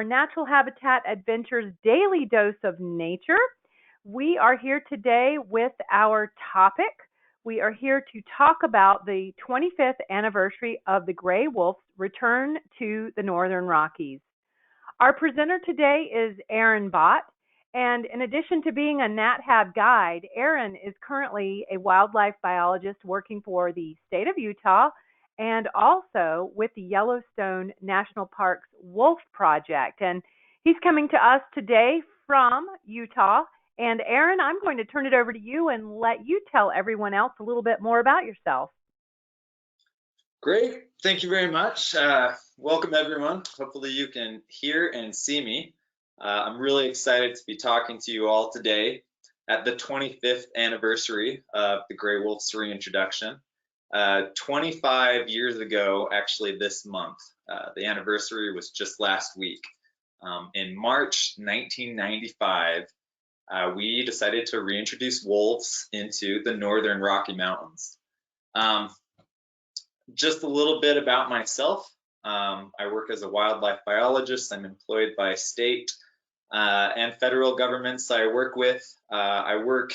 our Natural Habitat Adventures daily dose of nature. We are here today with our topic. We are here to talk about the 25th anniversary of the gray wolf's return to the Northern Rockies. Our presenter today is Aaron Bott, and in addition to being a NatHab guide, Aaron is currently a wildlife biologist working for the state of Utah and also with the Yellowstone National Park's Wolf Project. And he's coming to us today from Utah. And Aaron, I'm going to turn it over to you and let you tell everyone else a little bit more about yourself. Great. Thank you very much. Welcome, everyone. Hopefully you can hear and see me. I'm really excited to be talking to you all today at the 25th anniversary of the gray wolf's reintroduction. 25 years ago, actually this month, the anniversary was just last week. In March 1995, we decided to reintroduce wolves into the Northern Rocky Mountains. Just a little bit about myself. I work as a wildlife biologist. I'm employed by state and federal governments I work with. I work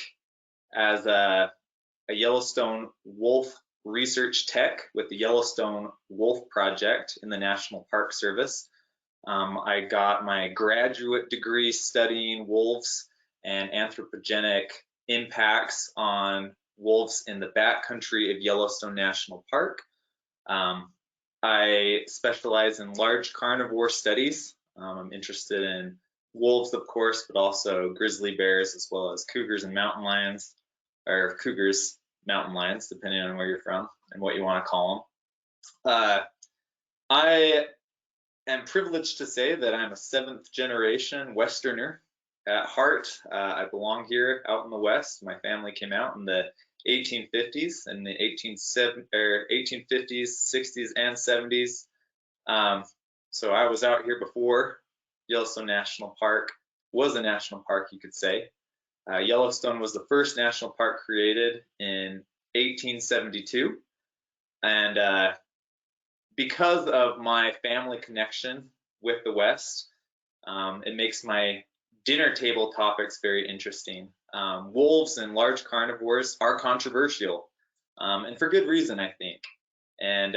as a Yellowstone wolf research tech with the Yellowstone Wolf Project in the National Park Service. I got my graduate degree studying wolves and anthropogenic impacts on wolves in the backcountry of Yellowstone National Park. I specialize in large carnivore studies. I'm interested in wolves, of course, but also grizzly bears, as well as cougars and mountain lions, or cougars, mountain lions, depending on where you're from and what you want to call them. I am privileged to say that I'm a 7th generation Westerner at heart. I belong here out in the West. My family came out in the 1850s and the 1850s, 60s, and 70s. So I was out here before Yellowstone National Park was a national park, you could say. Yellowstone was the first national park created in 1872. And because of my family connection with the West, it makes my dinner table topics very interesting. Wolves and large carnivores are controversial, and for good reason, I think. And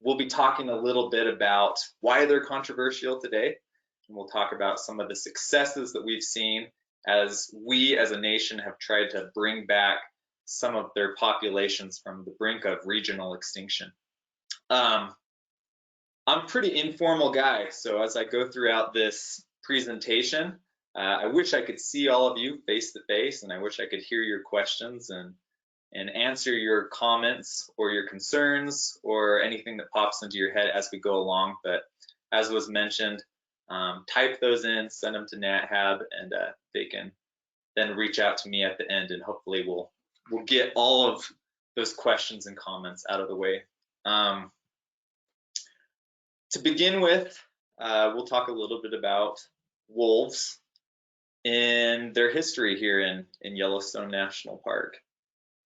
we'll be talking a little bit about why they're controversial today. And we'll talk about some of the successes that we've seen as we as a nation have tried to bring back some of their populations from the brink of regional extinction. I'm a pretty informal guy, so as I go throughout this presentation, I wish I could see all of you face to face, and I wish I could hear your questions and answer your comments or your concerns or anything that pops into your head as we go along. But as was mentioned, type those in, send them to NatHab, and they can then reach out to me at the end, and hopefully we'll get all of those questions and comments out of the way. To begin with, we'll talk a little bit about wolves in their history here in Yellowstone National Park.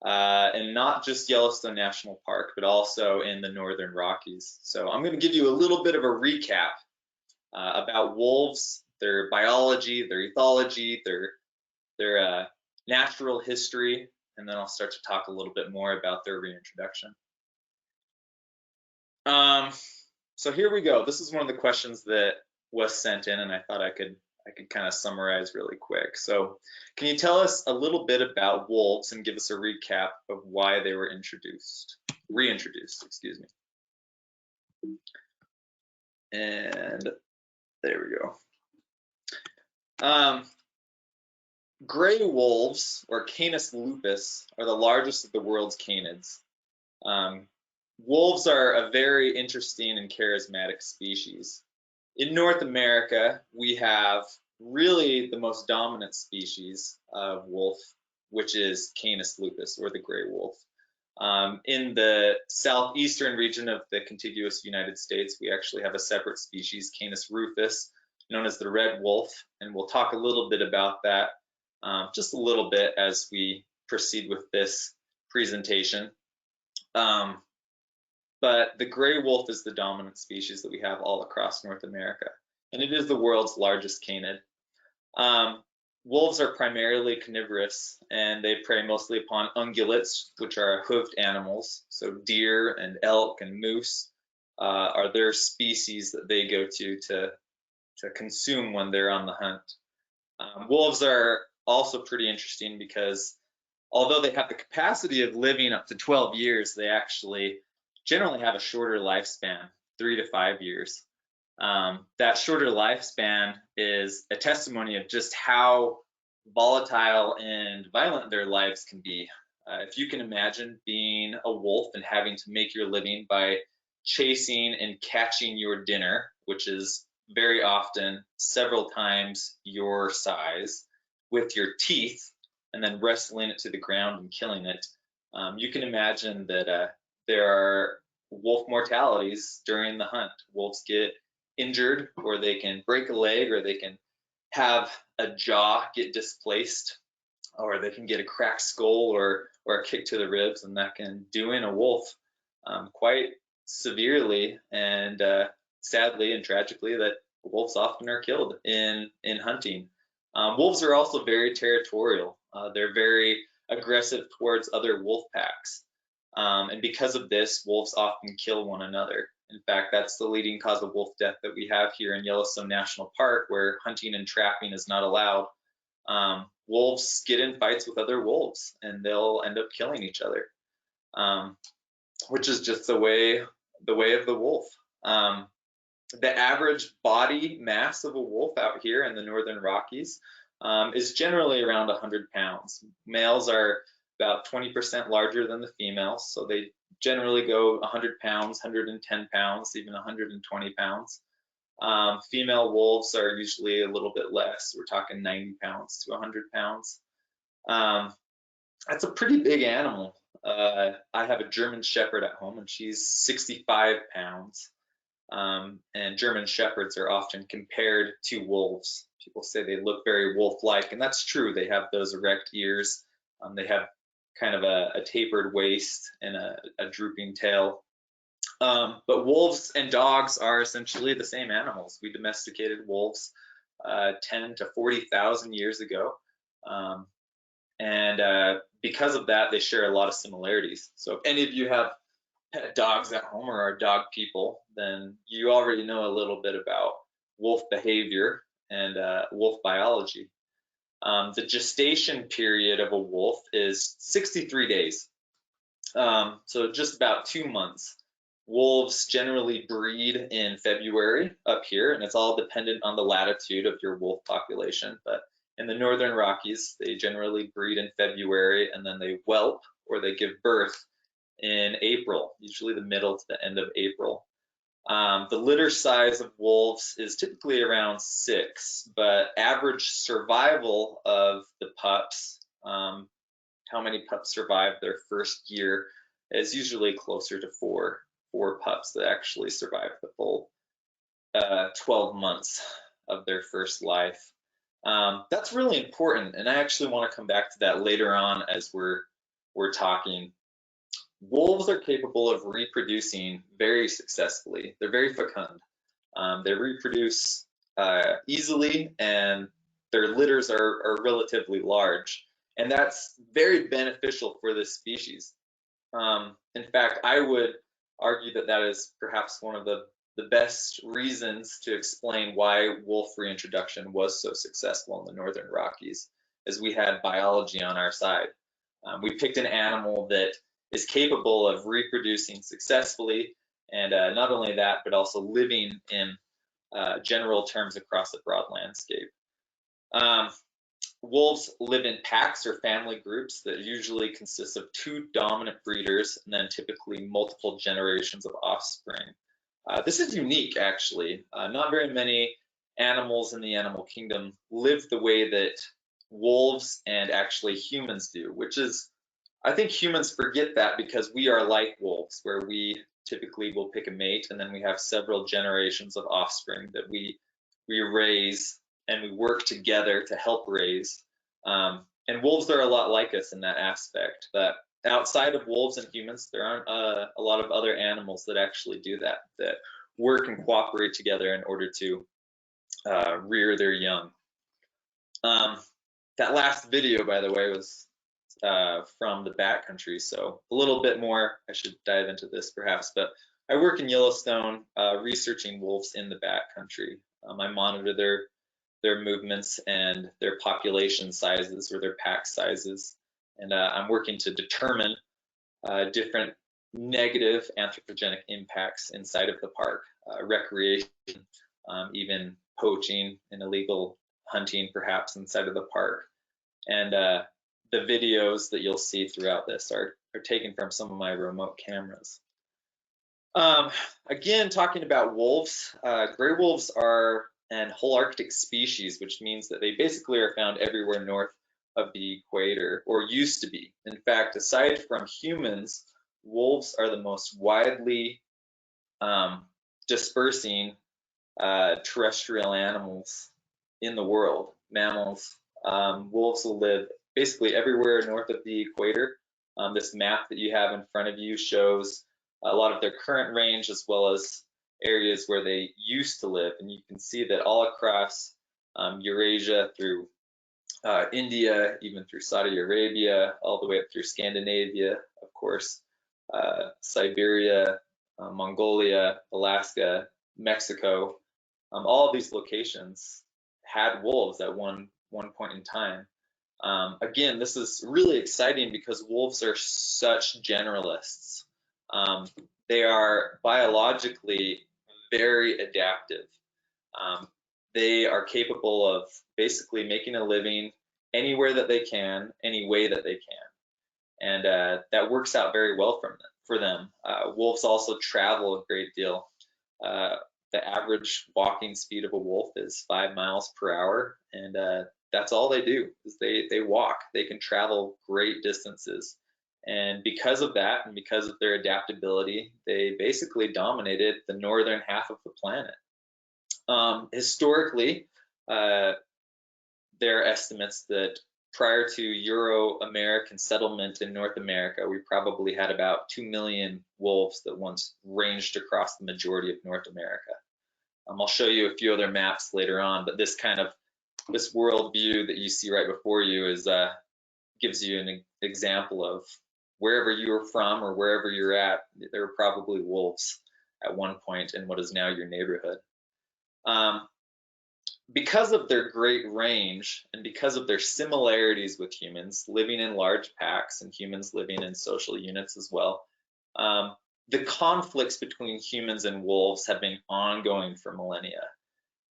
And not just Yellowstone National Park, but also in the Northern Rockies. So I'm going to give you a little bit of a recap about wolves, their biology, their ethology, their natural history, and then I'll start to talk a little bit more about their reintroduction. So here we go. This is one of the questions that was sent in, and I thought I could kind of summarize really quick. So can you tell us a little bit about wolves and give us a recap of why they were reintroduced, excuse me. And there we go. Gray wolves, or Canis lupus, are the largest of the world's canids. Wolves are a very interesting and charismatic species. In North America, we have really the most dominant species of wolf, which is Canis lupus, or the gray wolf. In the southeastern region of the contiguous United States, we actually have a separate species, Canis rufus, known as the red wolf, and we'll talk a little bit about that just a little bit as we proceed with this presentation. But the gray wolf is the dominant species that we have all across North America. and it is the world's largest canid. Wolves are primarily carnivorous, and they prey mostly upon ungulates, which are hoofed animals. So deer and elk and moose are their species that they go to consume when they're on the hunt. Wolves are also pretty interesting because although they have the capacity of living up to 12 years, they actually generally have a shorter lifespan, 3 to 5 years. That shorter lifespan is a testimony of just how volatile and violent their lives can be. If you can imagine being a wolf and having to make your living by chasing and catching your dinner, which is very often several times your size, with your teeth, and then wrestling it to the ground and killing it, you can imagine that there are wolf mortalities during the hunt. Wolves get injured, or they can break a leg, or they can have a jaw get displaced, or they can get a cracked skull or a kick to the ribs, and that can do in a wolf quite severely, and sadly and tragically, that wolves often are killed in hunting. Wolves are also very territorial. They're very aggressive towards other wolf packs. And because of this, wolves often kill one another. In fact, that's the leading cause of wolf death that we have here in Yellowstone National Park, where hunting and trapping is not allowed. Wolves get in fights with other wolves, and they'll end up killing each other, which is just the way of the wolf. The average body mass of a wolf out here in the northern Rockies is generally around 100 pounds. Males are about 20% larger than the females, so they generally go 100 pounds, 110 pounds, even 120 pounds. Female wolves are usually a little bit less. We're talking 90 pounds to 100 pounds. That's a pretty big animal. I have a German Shepherd at home, and she's 65 pounds. And German Shepherds are often compared to wolves. People say they look very wolf-like, and that's true. They have those erect ears. They have kind of a tapered waist and a drooping tail. But wolves and dogs are essentially the same animals. We domesticated wolves 10 to 40,000 years ago. And because of that, they share a lot of similarities. So if any of you have pet dogs at home or are dog people, then you already know a little bit about wolf behavior and wolf biology. The gestation period of a wolf is 63 days, so just about 2 months. Wolves generally breed in February up here, and it's all dependent on the latitude of your wolf population. But in the northern Rockies, they generally breed in February, and then they whelp, or they give birth, in April, usually the middle to the end of April. The litter size of wolves is typically around 6, but average survival of the pups, how many pups survive their first year, is usually closer to 4 pups that actually survive the full 12 months of their first life. That's really important, and I actually want to come back to that later on as we're talking. Wolves are capable of reproducing very successfully. They're very fecund. They reproduce easily, and their litters are relatively large, and that's very beneficial for this species. In fact, I would argue that that is perhaps one of the best reasons to explain why wolf reintroduction was so successful in the northern Rockies, as we had biology on our side. We picked an animal that is capable of reproducing successfully, and not only that, but also living in general terms across a broad landscape. Wolves live in packs or family groups that usually consist of 2 dominant breeders and then typically multiple generations of offspring. This is unique, actually. Not very many animals in the animal kingdom live the way that wolves and actually humans do, which is, I think humans forget that because we are like wolves, where we typically will pick a mate, and then we have several generations of offspring that we raise and we work together to help raise. And wolves are a lot like us in that aspect, but outside of wolves and humans, there aren't a lot of other animals that actually do that work and cooperate together in order to rear their young. That last video, by the way, was from the backcountry, so a little bit more. I should dive into this perhaps, but I work in Yellowstone researching wolves in the backcountry. I monitor their movements and their population sizes or their pack sizes, and I'm working to determine different negative anthropogenic impacts inside of the park, recreation, even poaching and illegal hunting perhaps inside of the park. And the videos that you'll see throughout this are taken from some of my remote cameras. Again, talking about wolves, gray wolves are an holarctic species, which means that they basically are found everywhere north of the equator, or used to be. In fact, aside from humans, wolves are the most widely dispersing terrestrial animals in the world, mammals. Wolves will live basically everywhere north of the equator. This map that you have in front of you shows a lot of their current range as well as areas where they used to live. And you can see that all across Eurasia through India, even through Saudi Arabia, all the way up through Scandinavia, of course, Siberia, Mongolia, Alaska, Mexico, all of these locations had wolves at one point in time. Again, this is really exciting because wolves are such generalists. They are biologically very adaptive. They are capable of basically making a living anywhere that they can, any way that they can. And that works out very well for them. Wolves also travel a great deal. The average walking speed of a wolf is 5 miles per hour, and that's all they do is they walk. They can travel great distances. And because of that, and because of their adaptability, they basically dominated the northern half of the planet. Historically, there are estimates that prior to Euro-American settlement in North America, we probably had about 2 million wolves that once ranged across the majority of North America. I'll show you a few other maps later on, but this world view that you see right before you is gives you an example of wherever you're from or wherever you're at, there were probably wolves at one point in what is now your neighborhood. Because of their great range and because of their similarities with humans, living in large packs and humans living in social units as well, the conflicts between humans and wolves have been ongoing for millennia.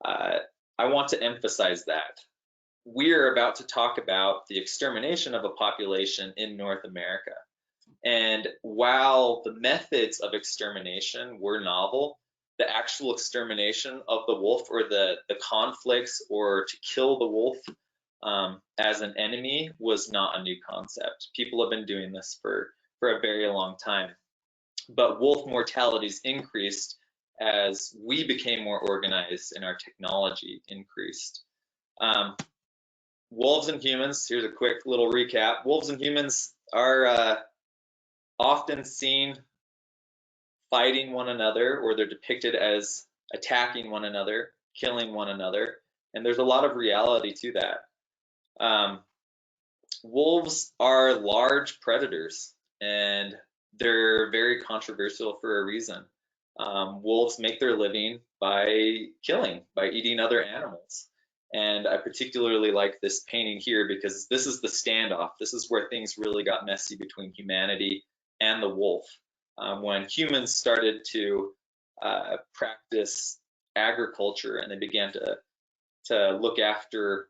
I want to emphasize that. We're about to talk about the extermination of a population in North America. And while the methods of extermination were novel, the actual extermination of the wolf or the conflicts or to kill the wolf as an enemy was not a new concept. People have been doing this for a very long time. But wolf mortalities increased as we became more organized and our technology increased. Wolves and humans, here's a quick little recap. Wolves and humans are often seen fighting one another, or they're depicted as attacking one another, killing one another, and there's a lot of reality to that. Wolves are large predators, and they're very controversial for a reason. Wolves make their living by killing, by eating other animals. And I particularly like this painting here because this is the standoff. This is where things really got messy between humanity and the wolf. When humans started to practice agriculture and they began to look after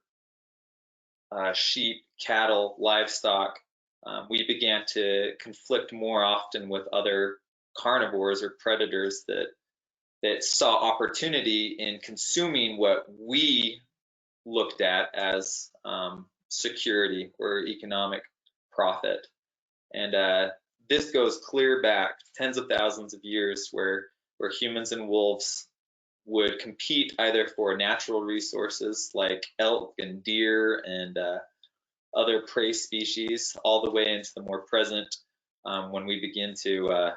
sheep, cattle, livestock, we began to conflict more often with other carnivores or predators that saw opportunity in consuming what we looked at as security or economic profit. And this goes clear back tens of thousands of years where humans and wolves would compete either for natural resources like elk and deer and other prey species, all the way into the more present when we begin to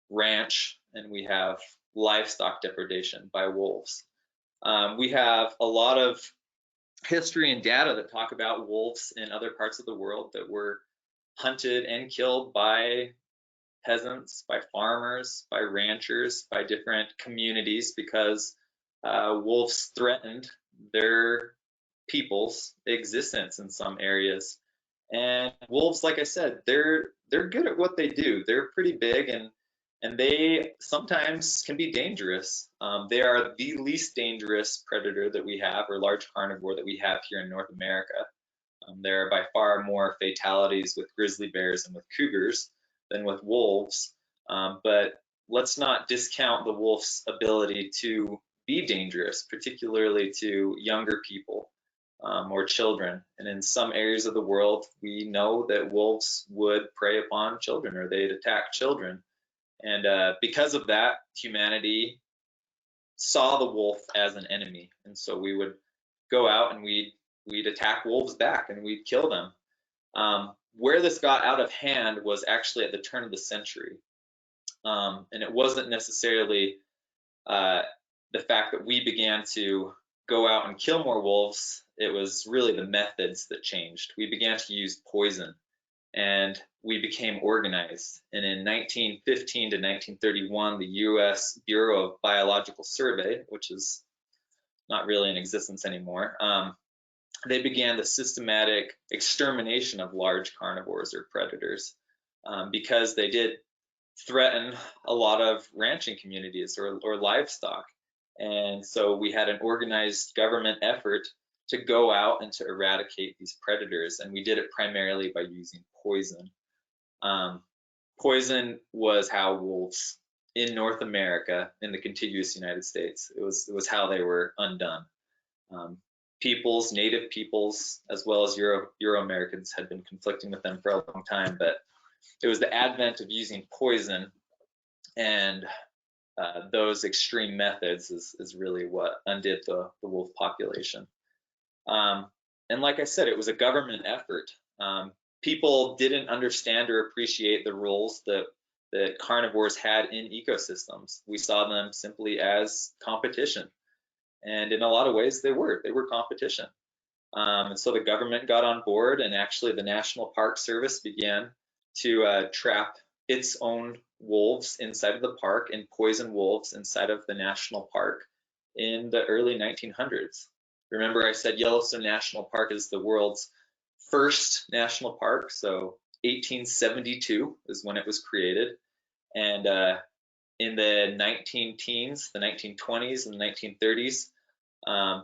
ranch and we have livestock depredation by wolves. We have a lot of history and data that talk about wolves in other parts of the world that were hunted and killed by peasants, by farmers, by ranchers, by different communities because wolves threatened their people's existence in some areas. And wolves, like I said, they're good at what they do. They're pretty big and they sometimes can be dangerous. They are the least dangerous predator that we have, or large carnivore that we have here in North America. There are by far more fatalities with grizzly bears and with cougars than with wolves. But let's not discount the wolf's ability to be dangerous, particularly to younger people or children. And in some areas of the world, we know that wolves would prey upon children or they'd attack children. And because of that, humanity saw the wolf as an enemy. And so we would go out and we'd attack wolves back and we'd kill them. Where this got out of hand was actually at the turn of the century. And it wasn't necessarily the fact that we began to go out and kill more wolves. It was really the methods that changed. We began to use poison and we became organized. And in 1915 to 1931, the US Bureau of Biological Survey, which is not really in existence anymore, they began the systematic extermination of large carnivores or predators because they did threaten a lot of ranching communities or livestock. And so we had an organized government effort to go out and to eradicate these predators. And we did it primarily by using poison. Poison was how wolves in North America, in the contiguous United States, it was how they were undone. Peoples, native peoples, as well as Euro-Americans had been conflicting with them for a long time, but it was the advent of using poison and those extreme methods is really what undid the wolf population. And like I said, it was a government effort. People didn't understand or appreciate the roles that carnivores had in ecosystems. We saw them simply as competition. And in a lot of ways, they were competition. And so the government got on board, and actually the National Park Service began to trap its own wolves inside of the park and poison wolves inside of the national park in the early 1900s. Remember, I said Yellowstone National Park is the world's first national park, so 1872 is when it was created. And in the 19-teens, the 1920s and the 1930s,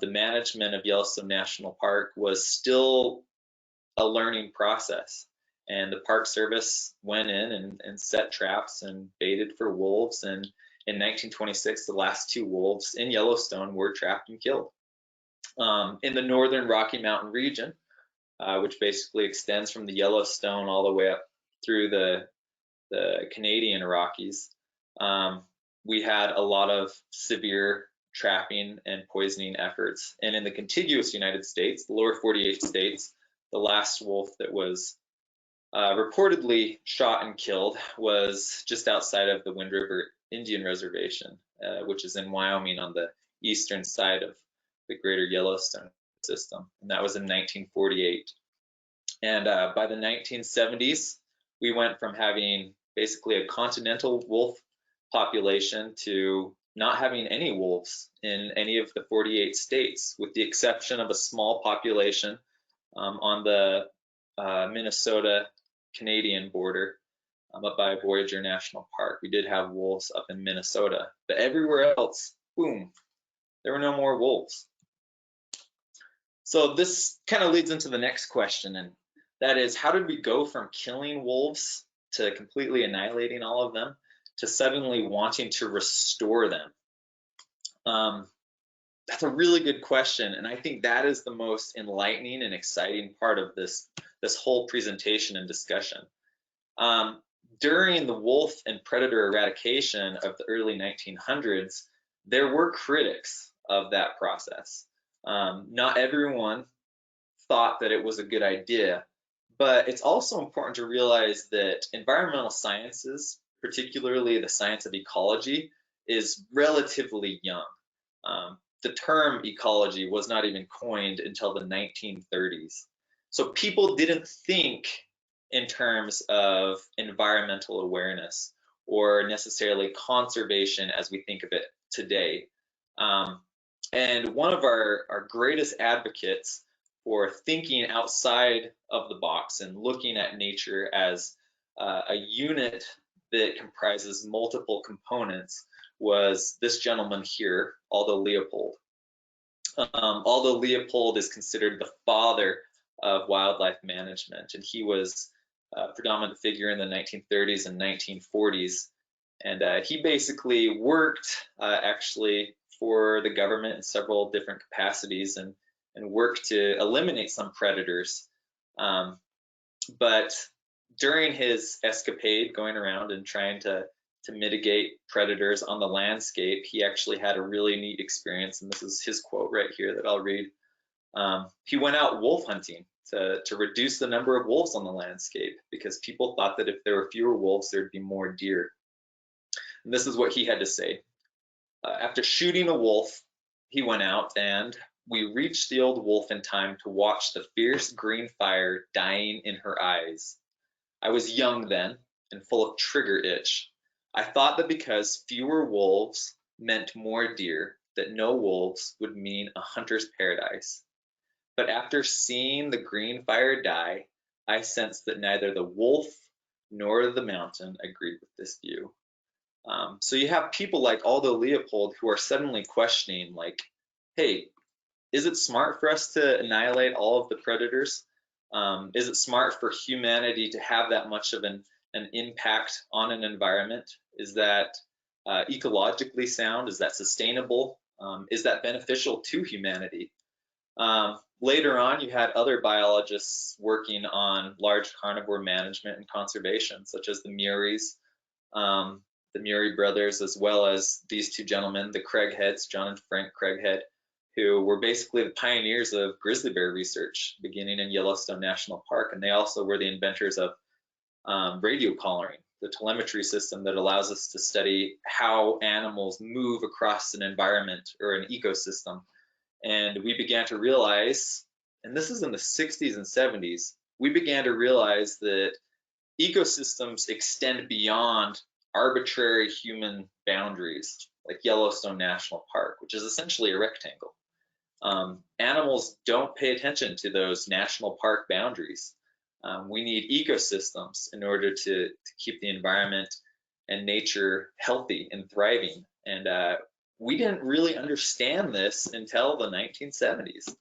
the management of Yellowstone National Park was still a learning process. And the Park Service went in and set traps and baited for wolves. And in 1926, the last two wolves in Yellowstone were trapped and killed. In the northern Rocky Mountain region, which basically extends from the Yellowstone all the way up through the Canadian Rockies, we had a lot of severe trapping and poisoning efforts. And in the contiguous United States, the lower 48 states, the last wolf that was reportedly shot and killed was just outside of the Wind River Indian Reservation, which is in Wyoming on the eastern side of the Greater Yellowstone Ecosystem, and that was in 1948. And by the 1970s, we went from having basically a continental wolf population to not having any wolves in any of the 48 states, with the exception of a small population on the Minnesota-Canadian border up by Voyager National Park. We did have wolves up in Minnesota, but everywhere else, boom, there were no more wolves. So this kind of leads into the next question, and that is, how did we go from killing wolves to completely annihilating all of them to suddenly wanting to restore them? That's a really good question, and I think that is the most enlightening and exciting part of this whole presentation and discussion. During the wolf and predator eradication of the early 1900s, there were critics of that process. Not everyone thought that it was a good idea, but it's also important to realize that environmental sciences, particularly the science of ecology, is relatively young. the term ecology was not even coined until the 1930s. So people didn't think in terms of environmental awareness or necessarily conservation as we think of it today. And one of our greatest advocates for thinking outside of the box and looking at nature as a unit that comprises multiple components was this gentleman here, Aldo Leopold. Aldo Leopold is considered the father of wildlife management, and he was a predominant figure in the 1930s and 1940s. And he basically worked actually for the government in several different capacities and worked to eliminate some predators. But during his escapade going around and trying to mitigate predators on the landscape, he actually had a really neat experience, and this is his quote right here that I'll read. He went out wolf hunting to reduce the number of wolves on the landscape because people thought that if there were fewer wolves, there'd be more deer. And this is what he had to say. After shooting a wolf, he went out and we reached the old wolf in time to watch the fierce green fire dying in her eyes. I was young then and full of trigger itch. I thought that because fewer wolves meant more deer, that no wolves would mean a hunter's paradise. But after seeing the green fire die, I sensed that neither the wolf nor the mountain agreed with this view. So you have people like Aldo Leopold who are suddenly questioning, like, hey, is it smart for us to annihilate all of the predators? Is it smart for humanity to have that much of an impact on an environment? Is that ecologically sound? Is that sustainable? Is that beneficial to humanity? Later on, you had other biologists working on large carnivore management and conservation, such as the Murie brothers, as well as these two gentlemen, the Craigheads, John and Frank Craighead, who were basically the pioneers of grizzly bear research beginning in Yellowstone National Park. And they also were the inventors of radio collaring, the telemetry system that allows us to study how animals move across an environment or an ecosystem. And we began to realize, and this is in the 60s and 70s, we began to realize that ecosystems extend beyond arbitrary human boundaries, like Yellowstone National Park, which is essentially a rectangle. Animals don't pay attention to those national park boundaries. We need ecosystems in order to keep the environment and nature healthy and thriving. And we didn't really understand this until the 1970s.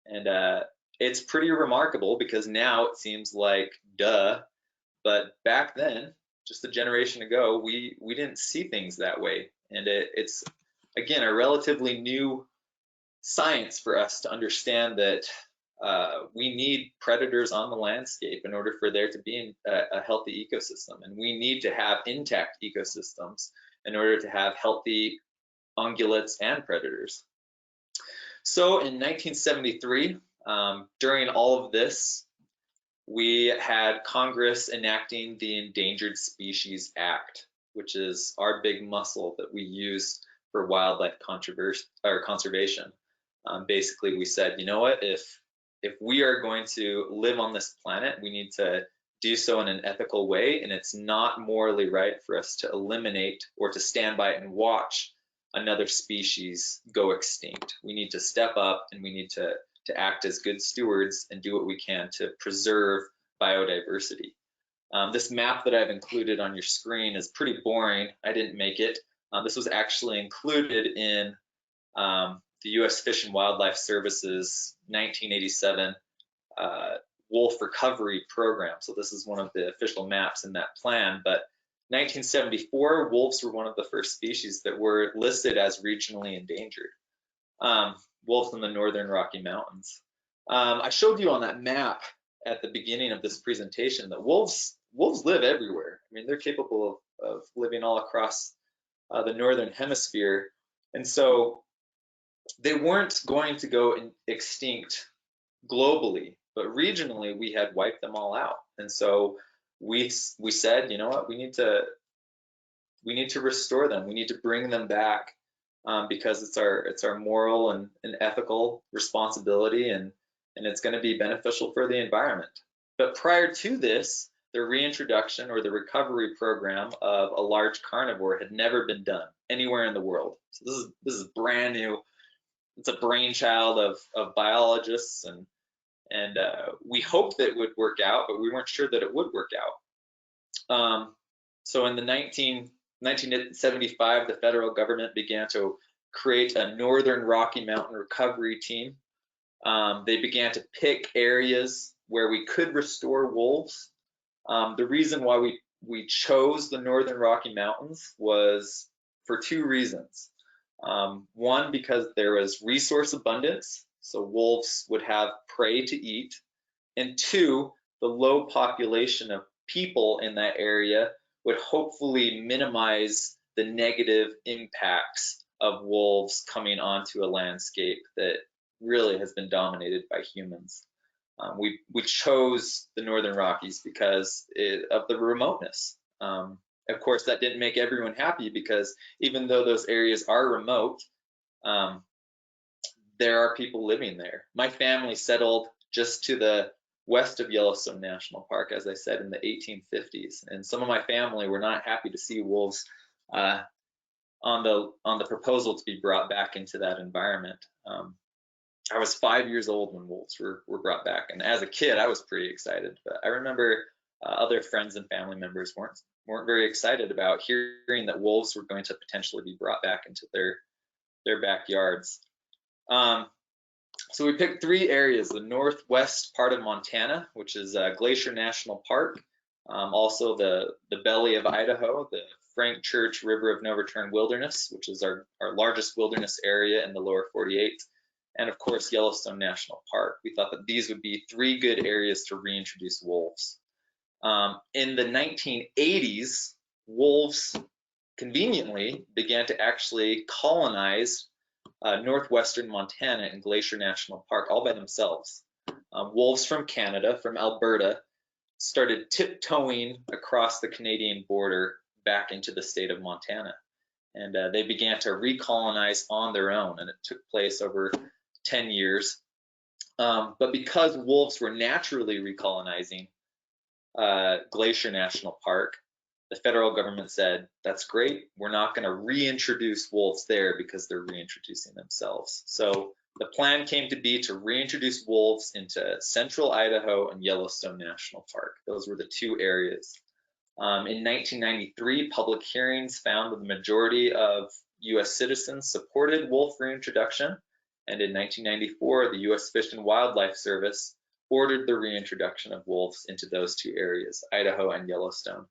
And it's pretty remarkable because now it seems like duh, but back then, just a generation ago, we didn't see things that way. And it's, again, a relatively new science for us to understand that we need predators on the landscape in order for there to be a healthy ecosystem. And we need to have intact ecosystems in order to have healthy ungulates and predators. So in 1973, during all of this, we had Congress enacting the Endangered Species Act, which is our big muscle that we use for wildlife conservation. Basically, we said, you know what, if we are going to live on this planet, we need to do so in an ethical way, and it's not morally right for us to eliminate or to stand by and watch another species go extinct. We need to step up and we need to act as good stewards and do what we can to preserve biodiversity. This map that I've included on your screen is pretty boring. I didn't make it. This was actually included in the U.S. Fish and Wildlife Service's 1987 wolf recovery program. So this is one of the official maps in that plan. But 1974, wolves were one of the first species that were listed as regionally endangered. Wolves in the northern Rocky Mountains. I showed you on that map at the beginning of this presentation that wolves live everywhere. I mean, they're capable of living all across the northern hemisphere, and so they weren't going to go extinct globally, but regionally we had wiped them all out. And so we said, you know what, we need to restore them. We need to bring them back because it's our moral and ethical responsibility, and it's going to be beneficial for the environment. But prior to this, the reintroduction or the recovery program of a large carnivore had never been done anywhere in the world. So this is brand new. It's a brainchild of biologists, and we hoped that it would work out, but we weren't sure that it would work out. So in the 1975, the federal government began to create a Northern Rocky Mountain recovery team. They began to pick areas where we could restore wolves. The reason why we chose the Northern Rocky Mountains was for two reasons. One, because there was resource abundance, so wolves would have prey to eat. And two, the low population of people in that area would hopefully minimize the negative impacts of wolves coming onto a landscape that really has been dominated by humans. We chose the Northern Rockies because of the remoteness. Of course, that didn't make everyone happy, because even though those areas are remote, there are people living there. My family settled just to the west of Yellowstone National Park, as I said, in the 1850s, and some of my family were not happy to see wolves on the proposal to be brought back into that environment. I was 5 years old when wolves were brought back, and as a kid, I was pretty excited. But I remember other friends and family members weren't very excited about hearing that wolves were going to potentially be brought back into their backyards. So we picked three areas: the northwest part of Montana, which is Glacier National Park, also the belly of Idaho, the Frank Church River of No Return Wilderness, which is our largest wilderness area in the lower 48, and of course Yellowstone National Park. We thought that these would be three good areas to reintroduce wolves. In the 1980s, wolves conveniently began to actually colonize northwestern Montana and Glacier National Park all by themselves. Wolves from Canada, from Alberta, started tiptoeing across the Canadian border back into the state of Montana, and they began to recolonize on their own, and it took place over 10 years. But because wolves were naturally recolonizing Glacier National Park, the federal government said, that's great, we're not going to reintroduce wolves there because they're reintroducing themselves. So the plan came to be to reintroduce wolves into central Idaho and Yellowstone National Park. Those were the two areas. In 1993, public hearings found that the majority of U.S. citizens supported wolf reintroduction, and in 1994, the U.S. Fish and Wildlife Service ordered the reintroduction of wolves into those two areas, Idaho and Yellowstone.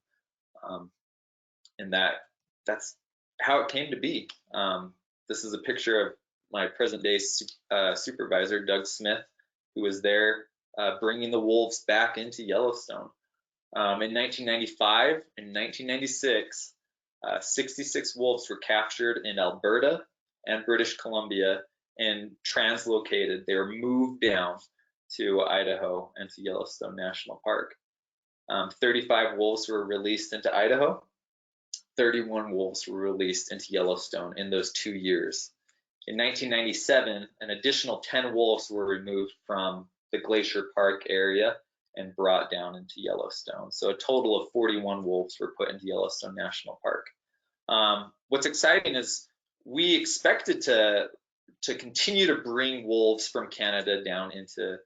And that's how it came to be. This is a picture of my present day supervisor, Doug Smith, who was there bringing the wolves back into Yellowstone. In 1995 and 1996, 66 wolves were captured in Alberta and British Columbia and translocated. They were moved down to Idaho and to Yellowstone National Park. 35 wolves were released into Idaho. 31 wolves were released into Yellowstone in those 2 years. In 1997, an additional 10 wolves were removed from the Glacier Park area and brought down into Yellowstone. So a total of 41 wolves were put into Yellowstone National Park. What's exciting is we expected to continue to bring wolves from Canada down into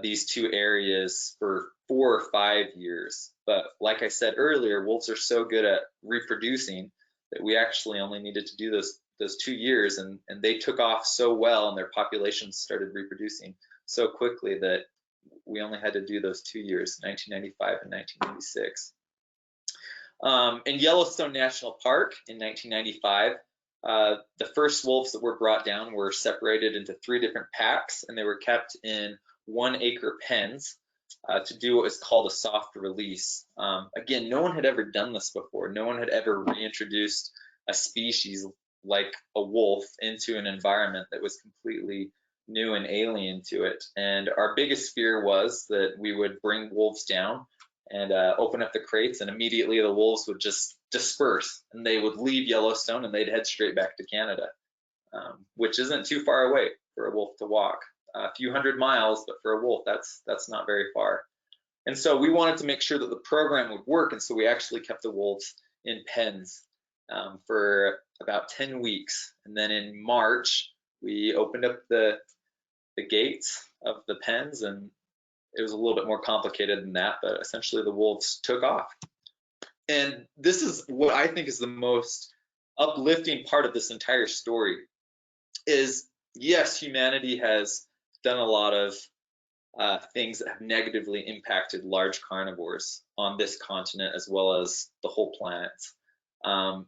these two areas for 4 or 5 years. But like I said earlier, wolves are so good at reproducing that we actually only needed to do those 2 years, and they took off so well, and their populations started reproducing so quickly that we only had to do those 2 years, 1995 and 1996. In Yellowstone National Park in 1995, the first wolves that were brought down were separated into 3 different packs, and they were kept in 1-acre pens to do what is called a soft release. Again, no one had ever done this before. No one had ever reintroduced a species like a wolf into an environment that was completely new and alien to it. And our biggest fear was that we would bring wolves down and open up the crates, and immediately the wolves would just disperse and they would leave Yellowstone and they'd head straight back to Canada. which isn't too far away for a wolf to walk. A few hundred miles, but for a wolf, that's not very far. And so we wanted to make sure that the program would work, and so we actually kept the wolves in pens for about 10 weeks. And then in March, we opened up the gates of the pens, and it was a little bit more complicated than that, but essentially the wolves took off. And this is what I think is the most uplifting part of this entire story is, yes, humanity has done a lot of things that have negatively impacted large carnivores on this continent as well as the whole planet.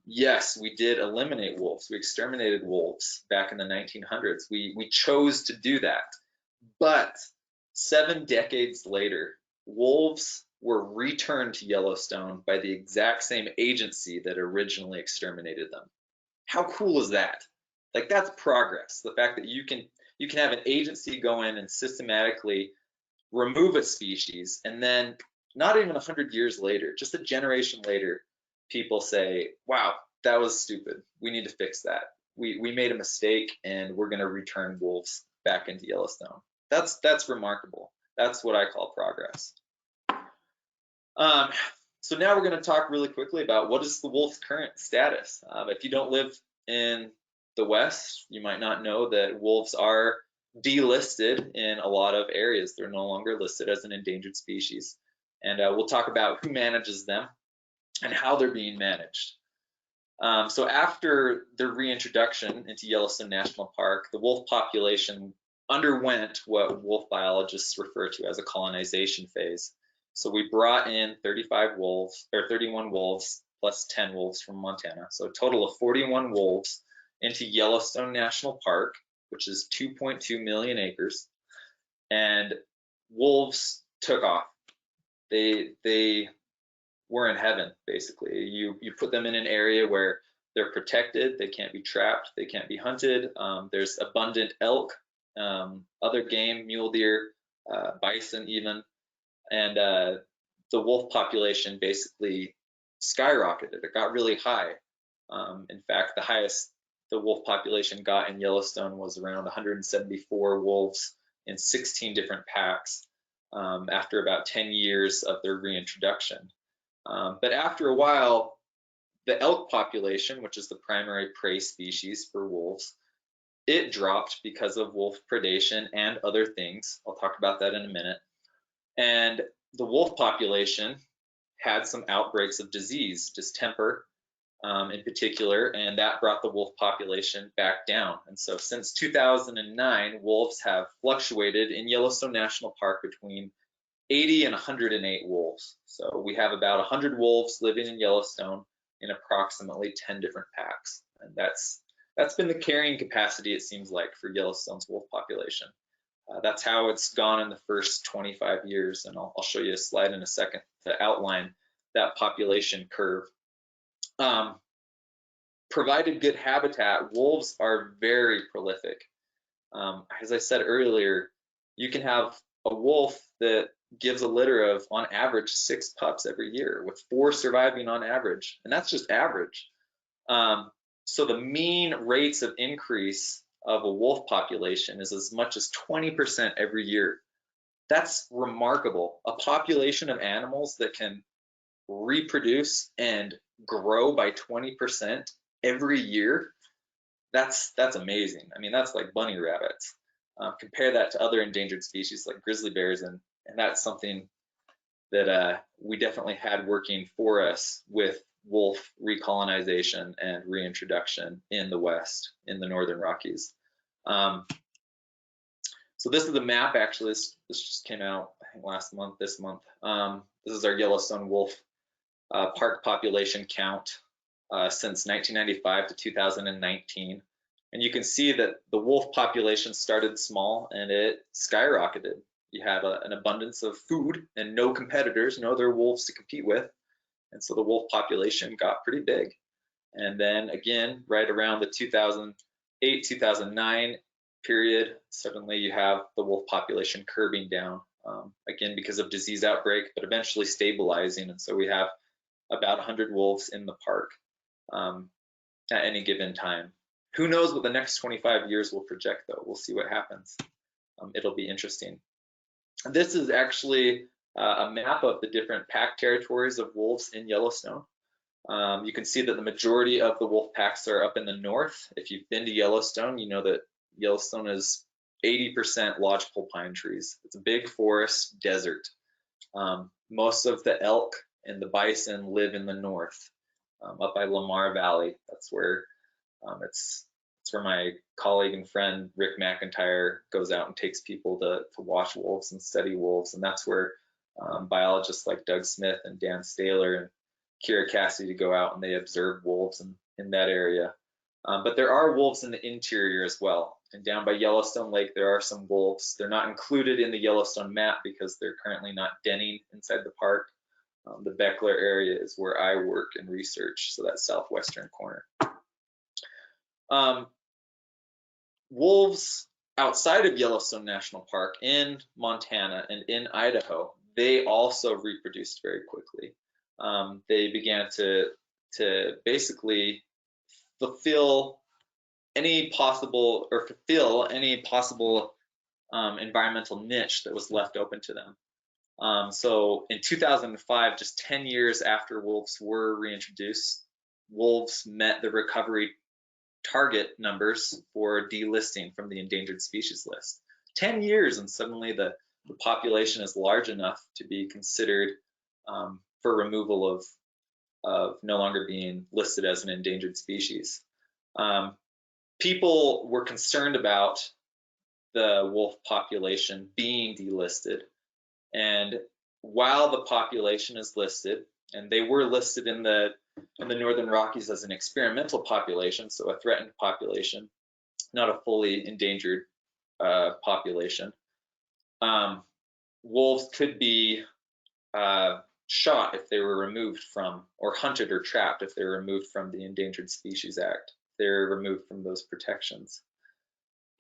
Yes, we did eliminate wolves. We exterminated wolves back in the 1900s. We chose to do that. But 7 decades later, wolves were returned to Yellowstone by the exact same agency that originally exterminated them. How cool is that? Like, that's progress. The fact that you can have an agency go in and systematically remove a species, and then not even 100 years later, just a generation later, people say, wow, that was stupid. We need to fix that. We made a mistake, and we're going to return wolves back into Yellowstone. That's remarkable. That's what I call progress. So now we're going to talk really quickly about what is the wolf's current status. If you don't live in the West, you might not know that wolves are delisted in a lot of areas. They're no longer listed as an endangered species. And we'll talk about who manages them and how they're being managed. So after their reintroduction into Yellowstone National Park, the wolf population underwent what wolf biologists refer to as a colonization phase. So we brought in 31 wolves plus 10 wolves from Montana. So a total of 41 wolves into Yellowstone National Park, which is 2.2 million acres. And wolves took off. They were in heaven, basically. You put them in an area where they're protected, they can't be trapped, they can't be hunted. There's abundant elk, other game, mule deer, bison even. And the wolf population basically skyrocketed. It got really high. In fact, the highest the wolf population got in Yellowstone was around 174 wolves in 16 different packs after about 10 years of their reintroduction. But after a while, the elk population, which is the primary prey species for wolves, it dropped because of wolf predation and other things. I'll talk about that in a minute. And the wolf population had some outbreaks of disease, distemper in particular, and that brought the wolf population back down. And so since 2009, wolves have fluctuated in Yellowstone National Park between 80 and 108 wolves. So we have about 100 wolves living in Yellowstone in approximately 10 different packs. And that's been the carrying capacity, it seems like, for Yellowstone's wolf population. That's how it's gone in the first 25 years, and I'll show you a slide in a second to outline that population curve. Provided good habitat, wolves are very prolific. As I said earlier, you can have a wolf that gives a litter of, on average, 6 pups every year, with 4 surviving on average, and that's just average. So the mean rates of increase of a wolf population is as much as 20% every year. That's remarkable. A population of animals that can reproduce and grow by 20% every year, that's amazing. I mean, that's like bunny rabbits. Compare that to other endangered species like grizzly bears, and that's something that we definitely had working for us with wolf recolonization and reintroduction in the West, in the Northern Rockies. So this is the map, actually. This just came out, I think, last month, this month. This is our Yellowstone wolf park population count since 1995 to 2019. And you can see that the wolf population started small and it skyrocketed. You have an abundance of food and no competitors, no other wolves to compete with. And so the wolf population got pretty big. And then again, right around the 2008, 2009 period, suddenly you have the wolf population curbing down, again, because of disease outbreak, but eventually stabilizing. And so we have about 100 wolves in the park at any given time. Who knows what the next 25 years will project, though. We'll see what happens. It'll be interesting. This is actually a map of the different pack territories of wolves in Yellowstone. You can see that the majority of the wolf packs are up in the north. If you've been to Yellowstone, you know that Yellowstone is 80% lodgepole pine trees. It's a big forest desert. Most of the elk and the bison live in the north, up by Lamar Valley. That's where it's where my colleague and friend Rick McIntyre goes out and takes people to watch wolves and study wolves, and that's where biologists like Doug Smith and Dan Staler and Kira Cassidy go out and they observe wolves in that area. But there are wolves in the interior as well. And down by Yellowstone Lake, there are some wolves. They're not included in the Yellowstone map because they're currently not denning inside the park. The Beckler area is where I work and research, so that southwestern corner. Wolves outside of Yellowstone National Park in Montana and in Idaho, they also reproduced very quickly. They began to basically fulfill any possible environmental niche that was left open to them. So in 2005, just 10 years after wolves were reintroduced, wolves met the recovery target numbers for delisting from the endangered species list. 10 years and suddenly the population is large enough to be considered for removal of no longer being listed as an endangered species. People were concerned about the wolf population being delisted, and while the population is listed, and they were listed in the Northern Rockies as an experimental population, so a threatened population, not a fully endangered population, wolves could be shot if they were removed from, or hunted or trapped if they were removed from the Endangered Species Act. They're removed from those protections.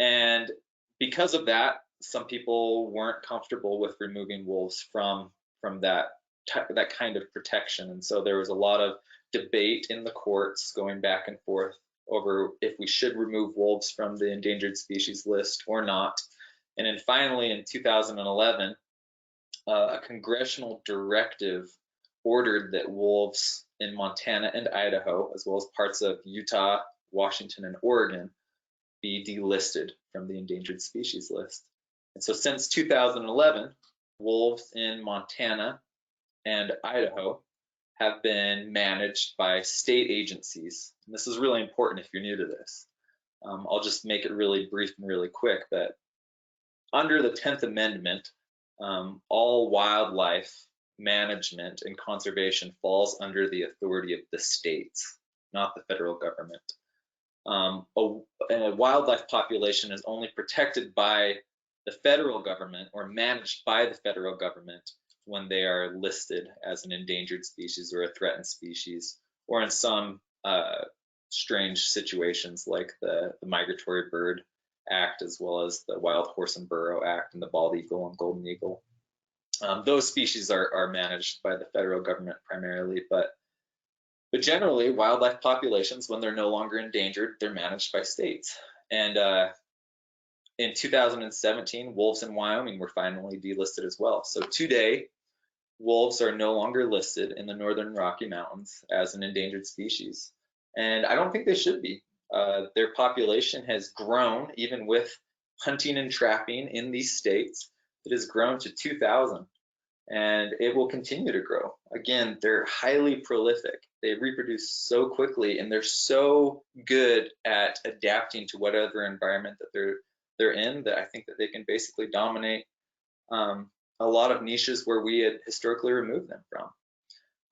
And because of that, some people weren't comfortable with removing wolves from that kind of protection. And so there was a lot of debate in the courts going back and forth over if we should remove wolves from the endangered species list or not. And then finally in 2011, a congressional directive ordered that wolves in Montana and Idaho, as well as parts of Utah, Washington, and Oregon, be delisted from the endangered species list. And so since 2011, wolves in Montana and Idaho have been managed by state agencies. And this is really important if you're new to this. I'll just make it really brief and really quick that under the 10th Amendment, all wildlife management and conservation falls under the authority of the states, not the federal government. A wildlife population is only protected by the federal government or managed by the federal government when they are listed as an endangered species or a threatened species, or in some strange situations like the Migratory Bird Act, as well as the Wild Horse and Burro Act and the bald eagle and golden eagle. Those species are managed by the federal government primarily, but generally wildlife populations, when they're no longer endangered, they're managed by states. And in 2017, wolves in Wyoming were finally delisted as well. So today, wolves are no longer listed in the Northern Rocky Mountains as an endangered species. And I don't think they should be. Their population has grown, even with hunting and trapping in these states. It has grown to 2,000, and it will continue to grow. Again, they're highly prolific. They reproduce so quickly, and they're so good at adapting to whatever environment that they're in, that I think that they can basically dominate a lot of niches where we had historically removed them from.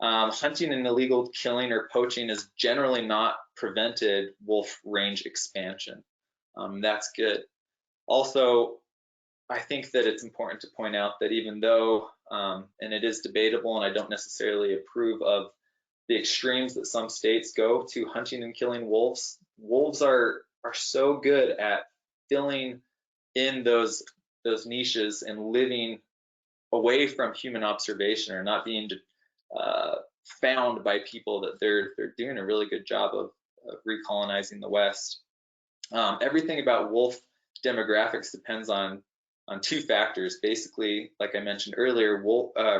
Hunting and illegal killing or poaching has generally not prevented wolf range expansion. That's good. Also, I think that it's important to point out that even though, and it is debatable, and I don't necessarily approve of the extremes that some states go to hunting and killing wolves, wolves are so good at filling in those niches and living away from human observation, or not being found by people, that they're doing a really good job of recolonizing the West. Everything about wolf demographics depends on two factors. Basically, like I mentioned earlier,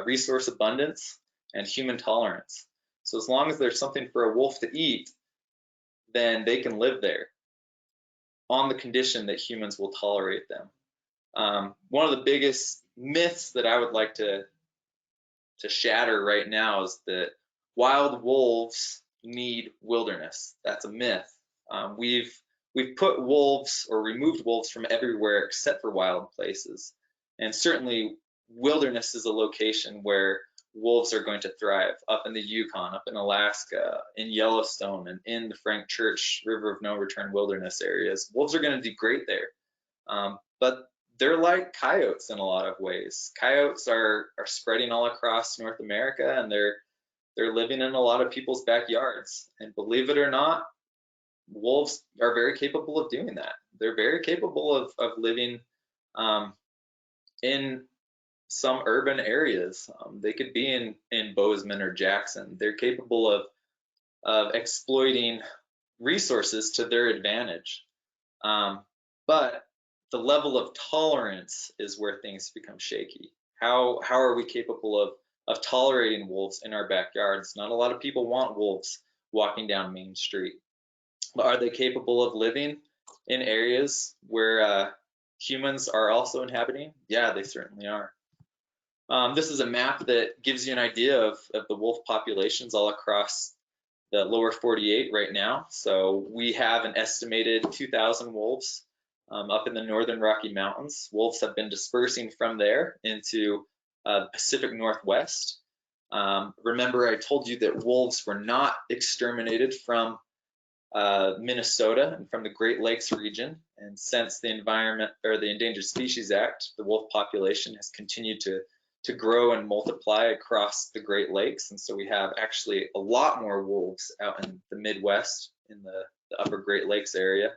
resource abundance and human tolerance. So as long as there's something for a wolf to eat, then they can live there on the condition that humans will tolerate them. One of the biggest myths that I would like to shatter right now is that wild wolves need wilderness. That's a myth. We've put wolves or removed wolves from everywhere except for wild places, and certainly wilderness is a location where wolves are going to thrive. Up in the Yukon, up in Alaska, in Yellowstone, and in the Frank Church River of No Return wilderness areas, wolves are going to do great there. But they're like coyotes in a lot of ways. Coyotes are spreading all across North America, and they're living in a lot of people's backyards. And believe it or not, wolves are very capable of doing that. They're very capable of living in some urban areas. They could be in Bozeman or Jackson. They're capable of exploiting resources to their advantage. But the level of tolerance is where things become shaky. How are we capable of tolerating wolves in our backyards? Not a lot of people want wolves walking down Main Street. But are they capable of living in areas where humans are also inhabiting? Yeah, they certainly are. This is a map that gives you an idea of the wolf populations all across the lower 48 right now. So we have an estimated 2,000 wolves up in the northern Rocky Mountains. Wolves have been dispersing from there into the Pacific Northwest. Remember, I told you that wolves were not exterminated from Minnesota and from the Great Lakes region. And since the Endangered Species Act, the wolf population has continued to grow and multiply across the Great Lakes. And so we have actually a lot more wolves out in the Midwest, in the upper Great Lakes area,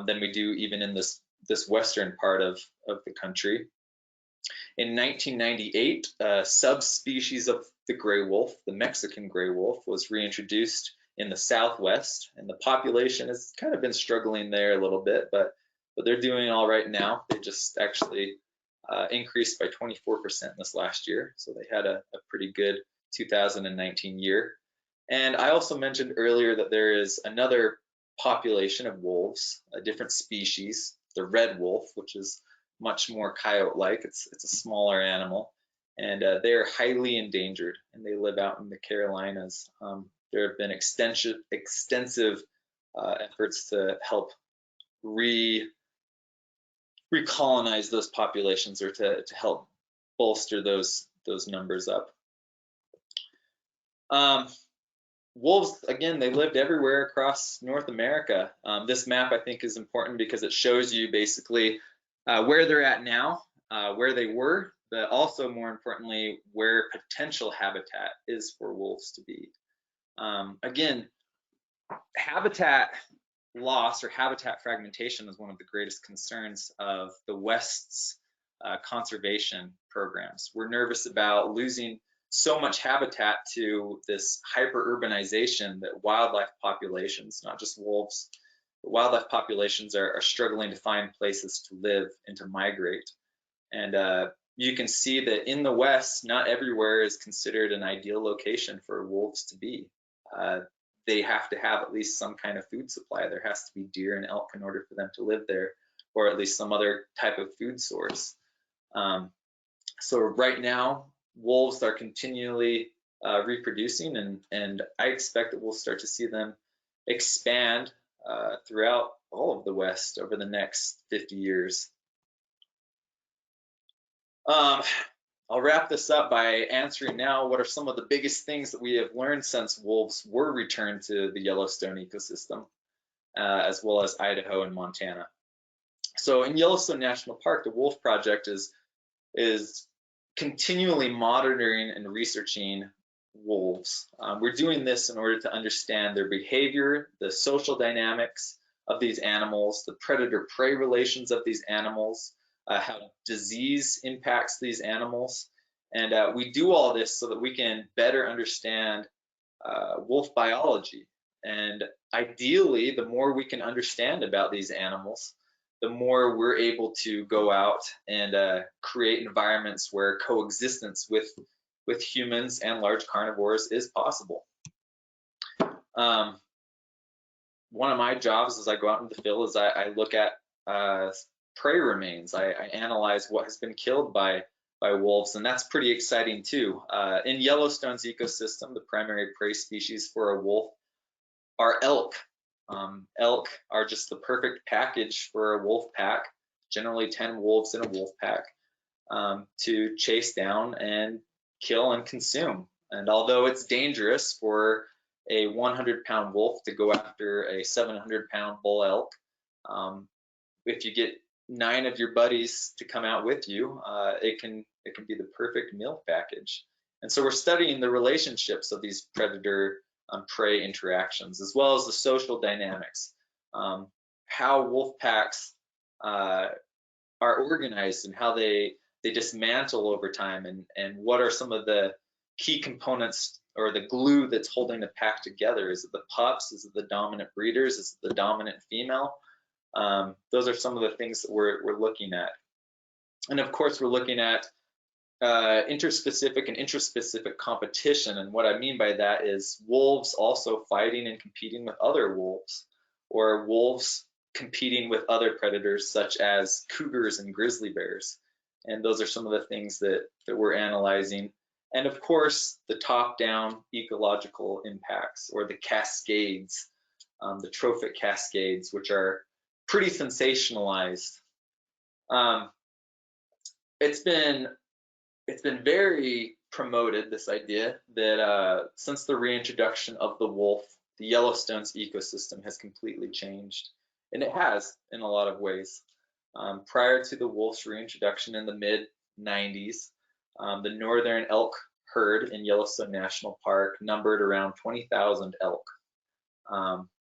than we do even in this western part of the country. In 1998, a subspecies of the gray wolf, the Mexican gray wolf, was reintroduced in the Southwest, and the population has kind of been struggling there a little bit, but they're doing all right now. They just actually increased by 24% this last year, so they had a pretty good 2019 year. And I also mentioned earlier that there is another population of wolves, a different species, the red wolf, which is much more coyote-like. It's a smaller animal, and they're highly endangered, and they live out in the Carolinas. There have been extensive efforts to help recolonize those populations, or to help bolster those numbers up. Wolves, again, they lived everywhere across North America. This map, I think, is important because it shows you basically where they're at now, where they were, but also more importantly, where potential habitat is for wolves to be. Again, habitat loss or habitat fragmentation is one of the greatest concerns of the West's conservation programs. We're nervous about losing so much habitat to this hyper-urbanization that wildlife populations, not just wolves, but wildlife populations are struggling to find places to live and to migrate. And you can see that in the West, not everywhere is considered an ideal location for wolves to be. They have to have at least some kind of food supply. There has to be deer and elk in order for them to live there, or at least some other type of food source. So right now, wolves are continually reproducing, and I expect that we'll start to see them expand throughout all of the West over the next 50 years. I'll wrap this up by answering now, what are some of the biggest things that we have learned since wolves were returned to the Yellowstone ecosystem, as well as Idaho and Montana. So in Yellowstone National Park, the Wolf Project is continually monitoring and researching wolves. We're doing this in order to understand their behavior, the social dynamics of these animals, the predator-prey relations of these animals, how disease impacts these animals. And we do all this so that we can better understand wolf biology. And ideally, the more we can understand about these animals, the more we're able to go out and create environments where coexistence with humans and large carnivores is possible. One of my jobs as I go out in the field is I look at prey remains. I analyze what has been killed by wolves, and that's pretty exciting too. In Yellowstone's ecosystem, the primary prey species for a wolf are elk. Elk are just the perfect package for a wolf pack, generally 10 wolves in a wolf pack, to chase down and kill and consume. And although it's dangerous for a 100-pound wolf to go after a 700-pound bull elk, if you get 9 of your buddies to come out with you, it can be the perfect meal package. And so we're studying the relationships of these predator prey interactions, as well as the social dynamics, how wolf packs are organized and how they dismantle over time, and what are some of the key components or the glue that's holding the pack together. Is it the pups? Is it the dominant breeders? Is it the dominant female? Those are some of the things that we're looking at. And of course, we're looking at interspecific and intraspecific competition. And what I mean by that is wolves also fighting and competing with other wolves, or wolves competing with other predators such as cougars and grizzly bears. And those are some of the things that we're analyzing. And of course, the top-down ecological impacts, or the cascades, the trophic cascades, which are pretty sensationalized. It's been very promoted, this idea that since the reintroduction of the wolf, the Yellowstone's ecosystem has completely changed. And it has in a lot of ways. Prior to the wolf's reintroduction in the mid-90s, the northern elk herd in Yellowstone National Park numbered around 20,000 elk.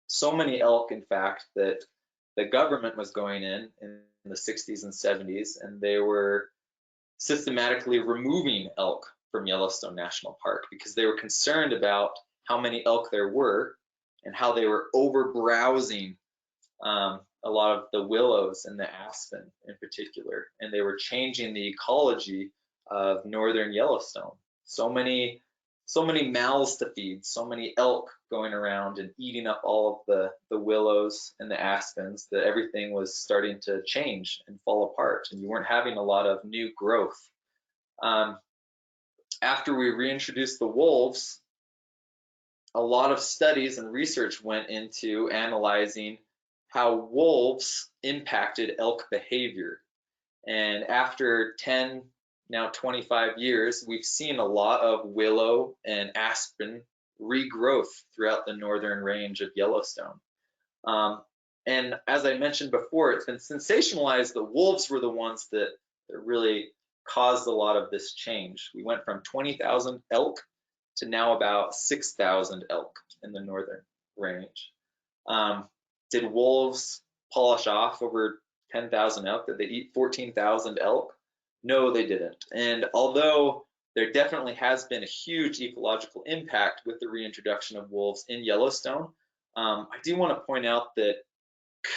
So many elk, in fact, that the government was going in the 60s and 70s, and they were systematically removing elk from Yellowstone National Park because they were concerned about how many elk there were and how they were over browsing a lot of the willows and the aspen in particular, and they were changing the ecology of northern Yellowstone. So many mouths to feed, so many elk going around and eating up all of the willows and the aspens, that everything was starting to change and fall apart, and you weren't having a lot of new growth. After we reintroduced the wolves, a lot of studies and research went into analyzing how wolves impacted elk behavior. And after 10, now 25 years, we've seen a lot of willow and aspen regrowth throughout the northern range of Yellowstone. And as I mentioned before, it's been sensationalized that wolves were the ones that really caused a lot of this change. We went from 20,000 elk to now about 6,000 elk in the northern range. Did wolves polish off over 10,000 elk? Did they eat 14,000 elk? No, they didn't. And although there definitely has been a huge ecological impact with the reintroduction of wolves in Yellowstone, I do want to point out that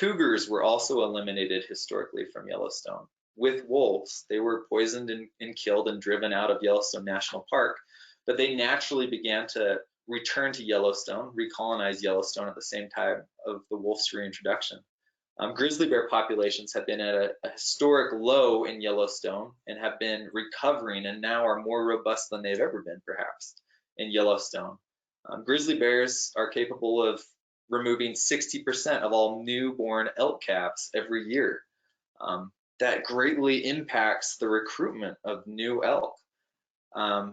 cougars were also eliminated historically from Yellowstone with wolves. They were poisoned and killed and driven out of Yellowstone National Park, but they naturally began to return to Yellowstone, recolonize Yellowstone at the same time of the wolf's reintroduction. Grizzly bear populations have been at a historic low in Yellowstone and have been recovering, and now are more robust than they've ever been, perhaps, in Yellowstone. Grizzly bears are capable of removing 60% of all newborn elk calves every year. That greatly impacts the recruitment of new elk.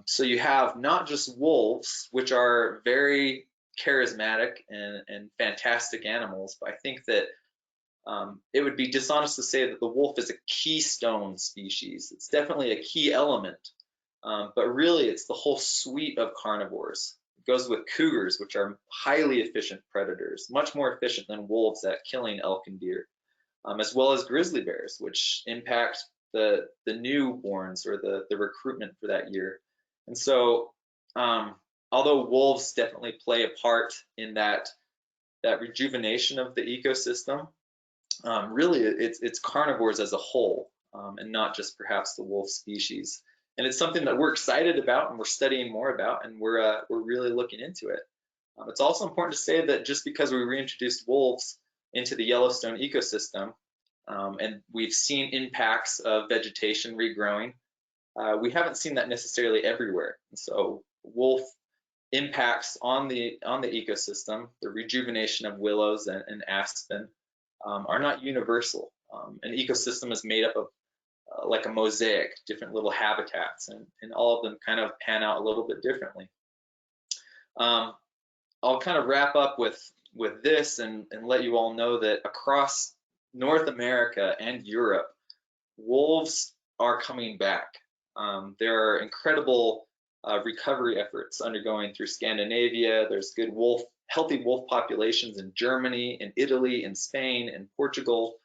So you have not just wolves, which are very charismatic and fantastic animals, but I think that it would be dishonest to say that the wolf is a keystone species. It's definitely a key element, but really it's the whole suite of carnivores. It goes with cougars, which are highly efficient predators, much more efficient than wolves at killing elk and deer, as well as grizzly bears, which impact the newborns or the recruitment for that year. And so although wolves definitely play a part in that that rejuvenation of the ecosystem. Really, it's carnivores as a whole, and not just perhaps the wolf species. And it's something that we're excited about and we're studying more about, and we're really looking into it. It's also important to say that just because we reintroduced wolves into the Yellowstone ecosystem, and we've seen impacts of vegetation regrowing, we haven't seen that necessarily everywhere. And so wolf impacts on the ecosystem, the rejuvenation of willows and aspen, are not universal. An ecosystem is made up of like a mosaic, different little habitats, and all of them kind of pan out a little bit differently. I'll kind of wrap up with this and let you all know that across North America and Europe, wolves are coming back. There are incredible recovery efforts undergoing through Scandinavia. There's good healthy wolf populations in Germany, in Italy, in Spain, in Portugal.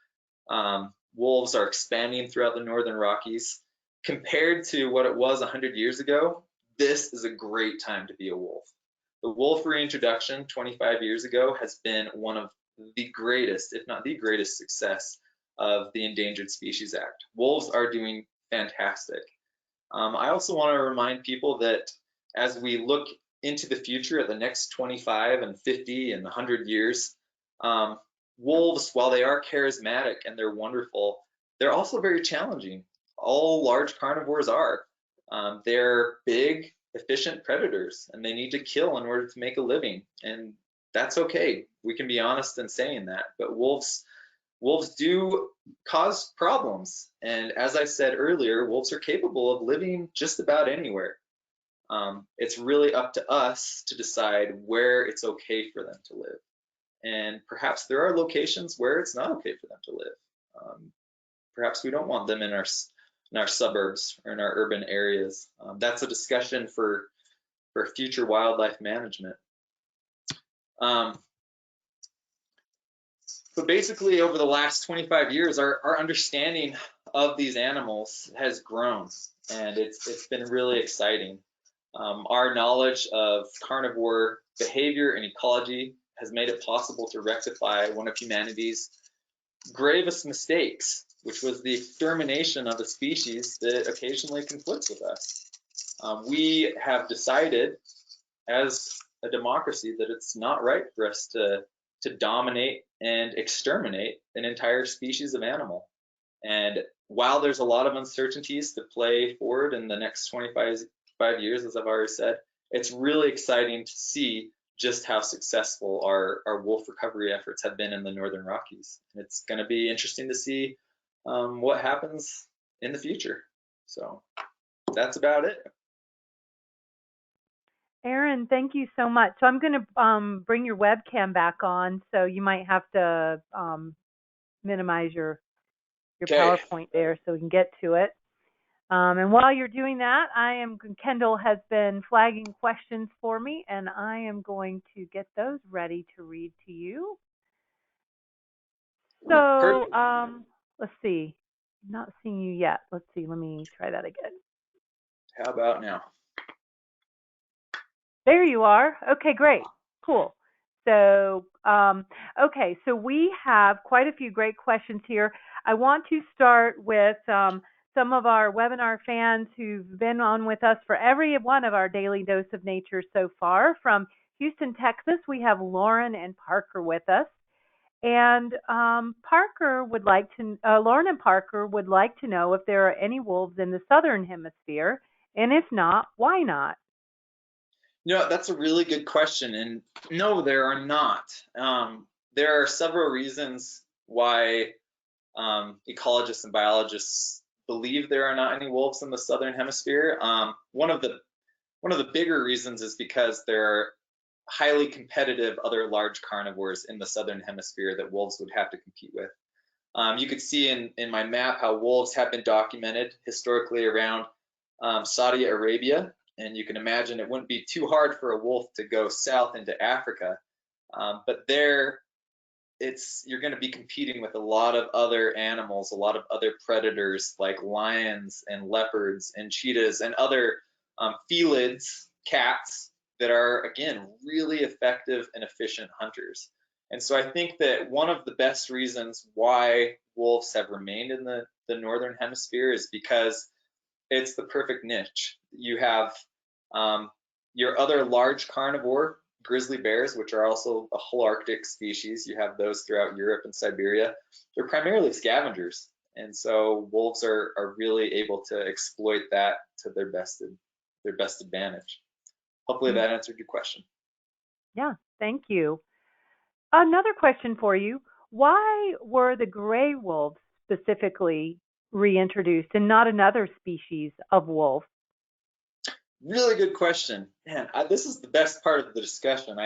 Wolves are expanding throughout the Northern Rockies. Compared to what it was 100 years ago, this is a great time to be a wolf. The wolf reintroduction 25 years ago has been one of the greatest, if not the greatest, success of the Endangered Species Act. Wolves are doing fantastic. I also want to remind people that as we look into the future at the next 25 and 50 and 100 years, wolves, while they are charismatic and they're wonderful, they're also very challenging. All large carnivores are. They're big, efficient predators, and they need to kill in order to make a living, and that's okay. We can be honest in saying that, but wolves do cause problems, and as I said earlier, wolves are capable of living just about anywhere. It's really up to us to decide where it's okay for them to live, and perhaps there are locations where it's not okay for them to live. Perhaps we don't want them in our suburbs or in our urban areas. That's a discussion for future wildlife management. But basically, over the last 25 years, our understanding of these animals has grown, and it's been really exciting. Our knowledge of carnivore behavior and ecology has made it possible to rectify one of humanity's gravest mistakes, which was the extermination of a species that occasionally conflicts with us. We have decided as a democracy that it's not right for us to dominate and exterminate an entire species of animal. And while there's a lot of uncertainties to play forward in the next 25 years, as I've already said, it's really exciting to see just how successful our wolf recovery efforts have been in the Northern Rockies. And it's going to be interesting to see what happens in the future. So that's about it. Aaron, thank you so much. So I'm going to bring your webcam back on, so you might have to minimize your PowerPoint there so we can get to it. And while you're doing that, Kendall has been flagging questions for me, and I am going to get those ready to read to you. So let's see. I'm not seeing you yet. Let's see. Let me try that again. How about now? There you are. Okay, great. Cool. So, okay, so we have quite a few great questions here. I want to start with some of our webinar fans who've been on with us for every one of our Daily Dose of Nature so far. From Houston, Texas, we have Lauren and Parker with us. And Lauren and Parker would like to know if there are any wolves in the Southern Hemisphere, and if not, why not? That's a really good question, and no, there are not. There are several reasons why ecologists and biologists believe there are not any wolves in the Southern Hemisphere. One of the bigger reasons is because there are highly competitive other large carnivores in the Southern Hemisphere that wolves would have to compete with. You could see in my map how wolves have been documented historically around Saudi Arabia. And you can imagine it wouldn't be too hard for a wolf to go south into Africa. But there, you're going to be competing with a lot of other animals, a lot of other predators like lions and leopards and cheetahs and other felids, cats, that are, again, really effective and efficient hunters. And so I think that one of the best reasons why wolves have remained in the northern hemisphere is because it's the perfect niche. You have your other large carnivore, grizzly bears, which are also a Holarctic species. You have those throughout Europe and Siberia. They're primarily scavengers. And so wolves are really able to exploit that to their best advantage. Hopefully Mm. that answered your question. Yeah, thank you. Another question for you. Why were the gray wolves specifically reintroduced and not another species of wolf? Really good question. Man, this is the best part of the discussion.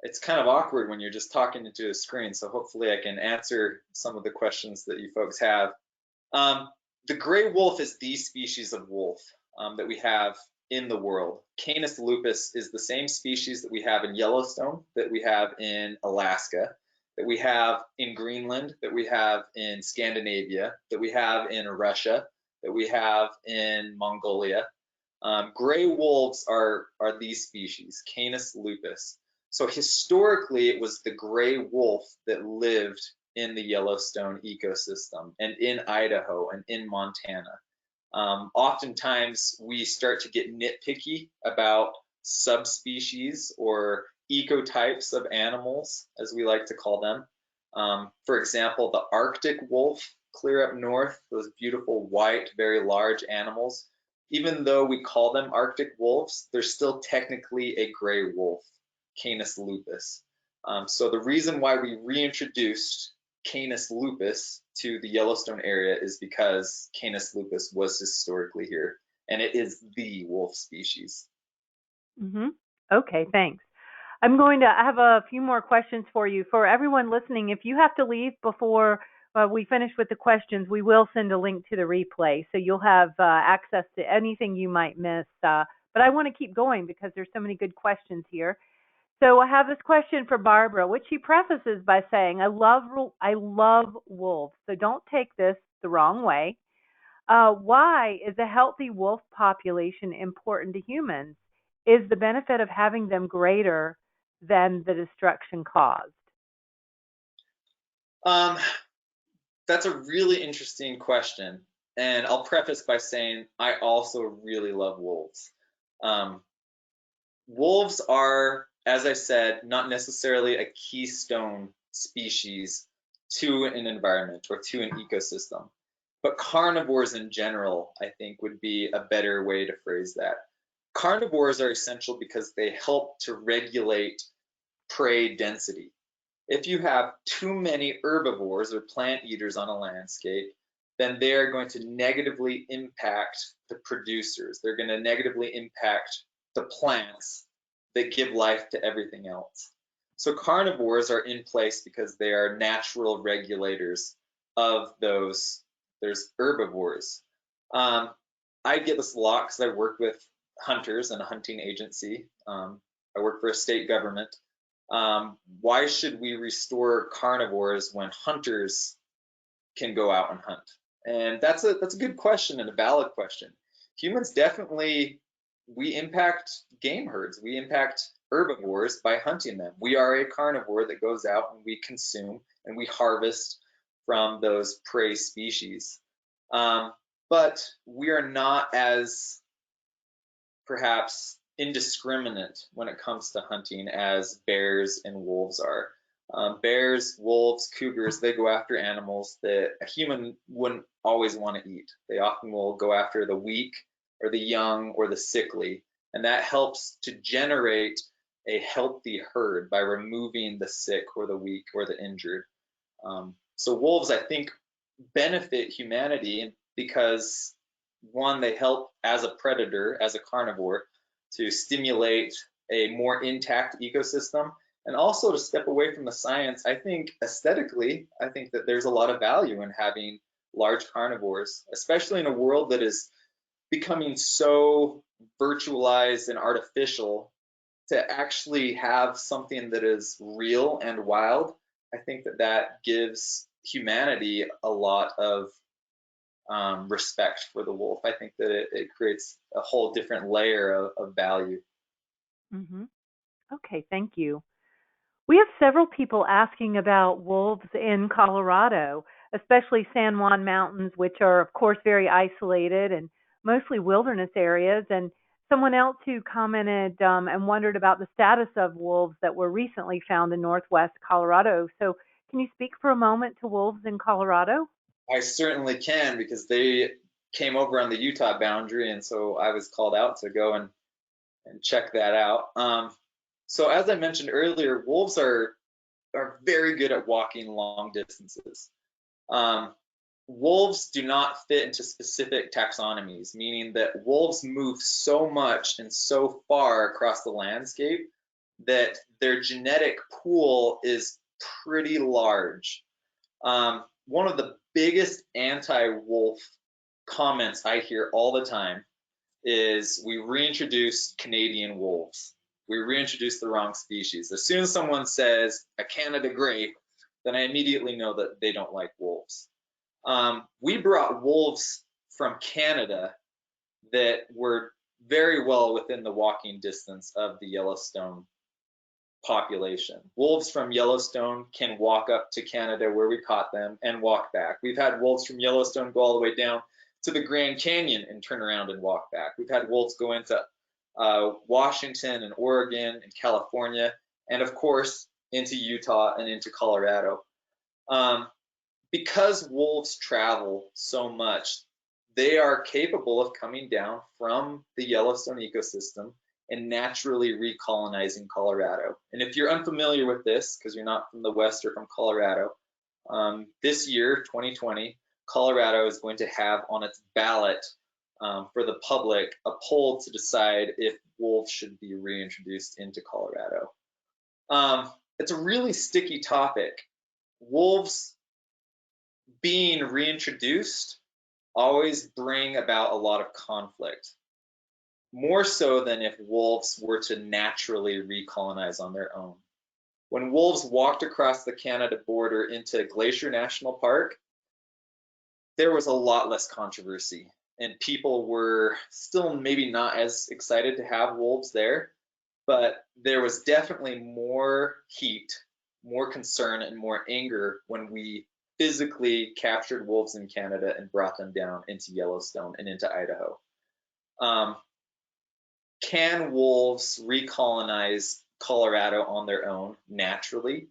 It's kind of awkward when you're just talking into a screen, so hopefully I can answer some of the questions that you folks have. Um, the gray wolf is the species of wolf that we have in the world. Canis lupus is the same species that we have in Yellowstone, that we have in Alaska, that we have in Greenland, that we have in Scandinavia, that we have in Russia, that we have in Mongolia. Gray wolves are these species, Canis lupus. So historically, it was the gray wolf that lived in the Yellowstone ecosystem and in Idaho and in Montana. Oftentimes, we start to get nitpicky about subspecies or ecotypes of animals, as we like to call them. For example, the Arctic wolf, clear up north, those beautiful white, very large animals. Even though we call them Arctic wolves, they're still technically a gray wolf, Canis lupus. So the reason why we reintroduced Canis lupus to the Yellowstone area is because Canis lupus was historically here, and it is the wolf species. Mm-hmm. Okay, thanks. I have a few more questions for you. For everyone listening, if you have to leave before we finish with the questions, we will send a link to the replay. So you'll have access to anything you might miss. But I want to keep going because there's so many good questions here. So I have this question for Barbara, which she prefaces by saying, I love wolves. So don't take this the wrong way. Why is a healthy wolf population important to humans? Is the benefit of having them greater than the destruction caused? Um, that's a really interesting question, and I'll preface by saying I also really love wolves. Um, Wolves are, as I said, not necessarily a keystone species to an environment or to an ecosystem, but carnivores in general, I think, would be a better way to phrase that. Carnivores are essential because they help to regulate prey density. If you have too many herbivores or plant eaters on a landscape, then they are going to negatively impact the producers. They're going to negatively impact the plants that give life to everything else. So carnivores are in place because they are natural regulators of there's herbivores. Um, I get this a lot because I work with hunters and a hunting agency. I work for a state government. Why should we restore carnivores when hunters can go out and hunt? And that's a good question and a valid question. Humans definitely we impact game herds. We impact herbivores by hunting them. We are a carnivore that goes out and we consume and we harvest from those prey species. But we are not as perhaps indiscriminate when it comes to hunting as bears and wolves are. Bears, wolves, cougars, they go after animals that a human wouldn't always want to eat. They often will go after the weak or the young or the sickly, and that helps to generate a healthy herd by removing the sick or the weak or the injured. So wolves, I think, benefit humanity because one, they help as a predator, as a carnivore, to stimulate a more intact ecosystem and also to step away from the science. I think aesthetically, I think that there's a lot of value in having large carnivores, especially in a world that is becoming so virtualized and artificial. To actually have something that is real and wild, I think that gives humanity a lot of respect for the wolf. I think that it creates a whole different layer of value. Mm-hmm. Okay, thank you. We have several people asking about wolves in Colorado, especially San Juan Mountains, which are, of course, very isolated and mostly wilderness areas. And someone else who commented and wondered about the status of wolves that were recently found in northwest Colorado. So, can you speak for a moment to wolves in Colorado? I certainly can, because they came over on the Utah boundary, and so I was called out to go and check that out. So as I mentioned earlier, wolves are very good at walking long distances. Um, Wolves do not fit into specific taxonomies, meaning that wolves move so much and so far across the landscape that their genetic pool is pretty large. One of the biggest anti-wolf comments I hear all the time is, we reintroduced Canadian wolves. We reintroduced the wrong species. As soon as someone says a Canada Grey, then I immediately know that they don't like wolves. We brought wolves from Canada that were very well within the walking distance of the Yellowstone population. Wolves from Yellowstone can walk up to Canada where we caught them and walk back. We've had wolves from Yellowstone go all the way down to the Grand Canyon and turn around and walk back. We've had wolves go into Washington and Oregon and California, and of course into Utah and into Colorado. Because wolves travel so much, they are capable of coming down from the Yellowstone ecosystem and naturally recolonizing Colorado. And if you're unfamiliar with this, because you're not from the West or from Colorado, this year, 2020, Colorado is going to have on its ballot for the public a poll to decide if wolves should be reintroduced into Colorado. It's a really sticky topic. Wolves being reintroduced always bring about a lot of conflict, more so than if wolves were to naturally recolonize on their own. When wolves walked across the Canada border into Glacier National Park, there was a lot less controversy, and people were still maybe not as excited to have wolves there, but there was definitely more heat, more concern, and more anger when we physically captured wolves in Canada and brought them down into Yellowstone and into Idaho. Can wolves recolonize Colorado on their own naturally?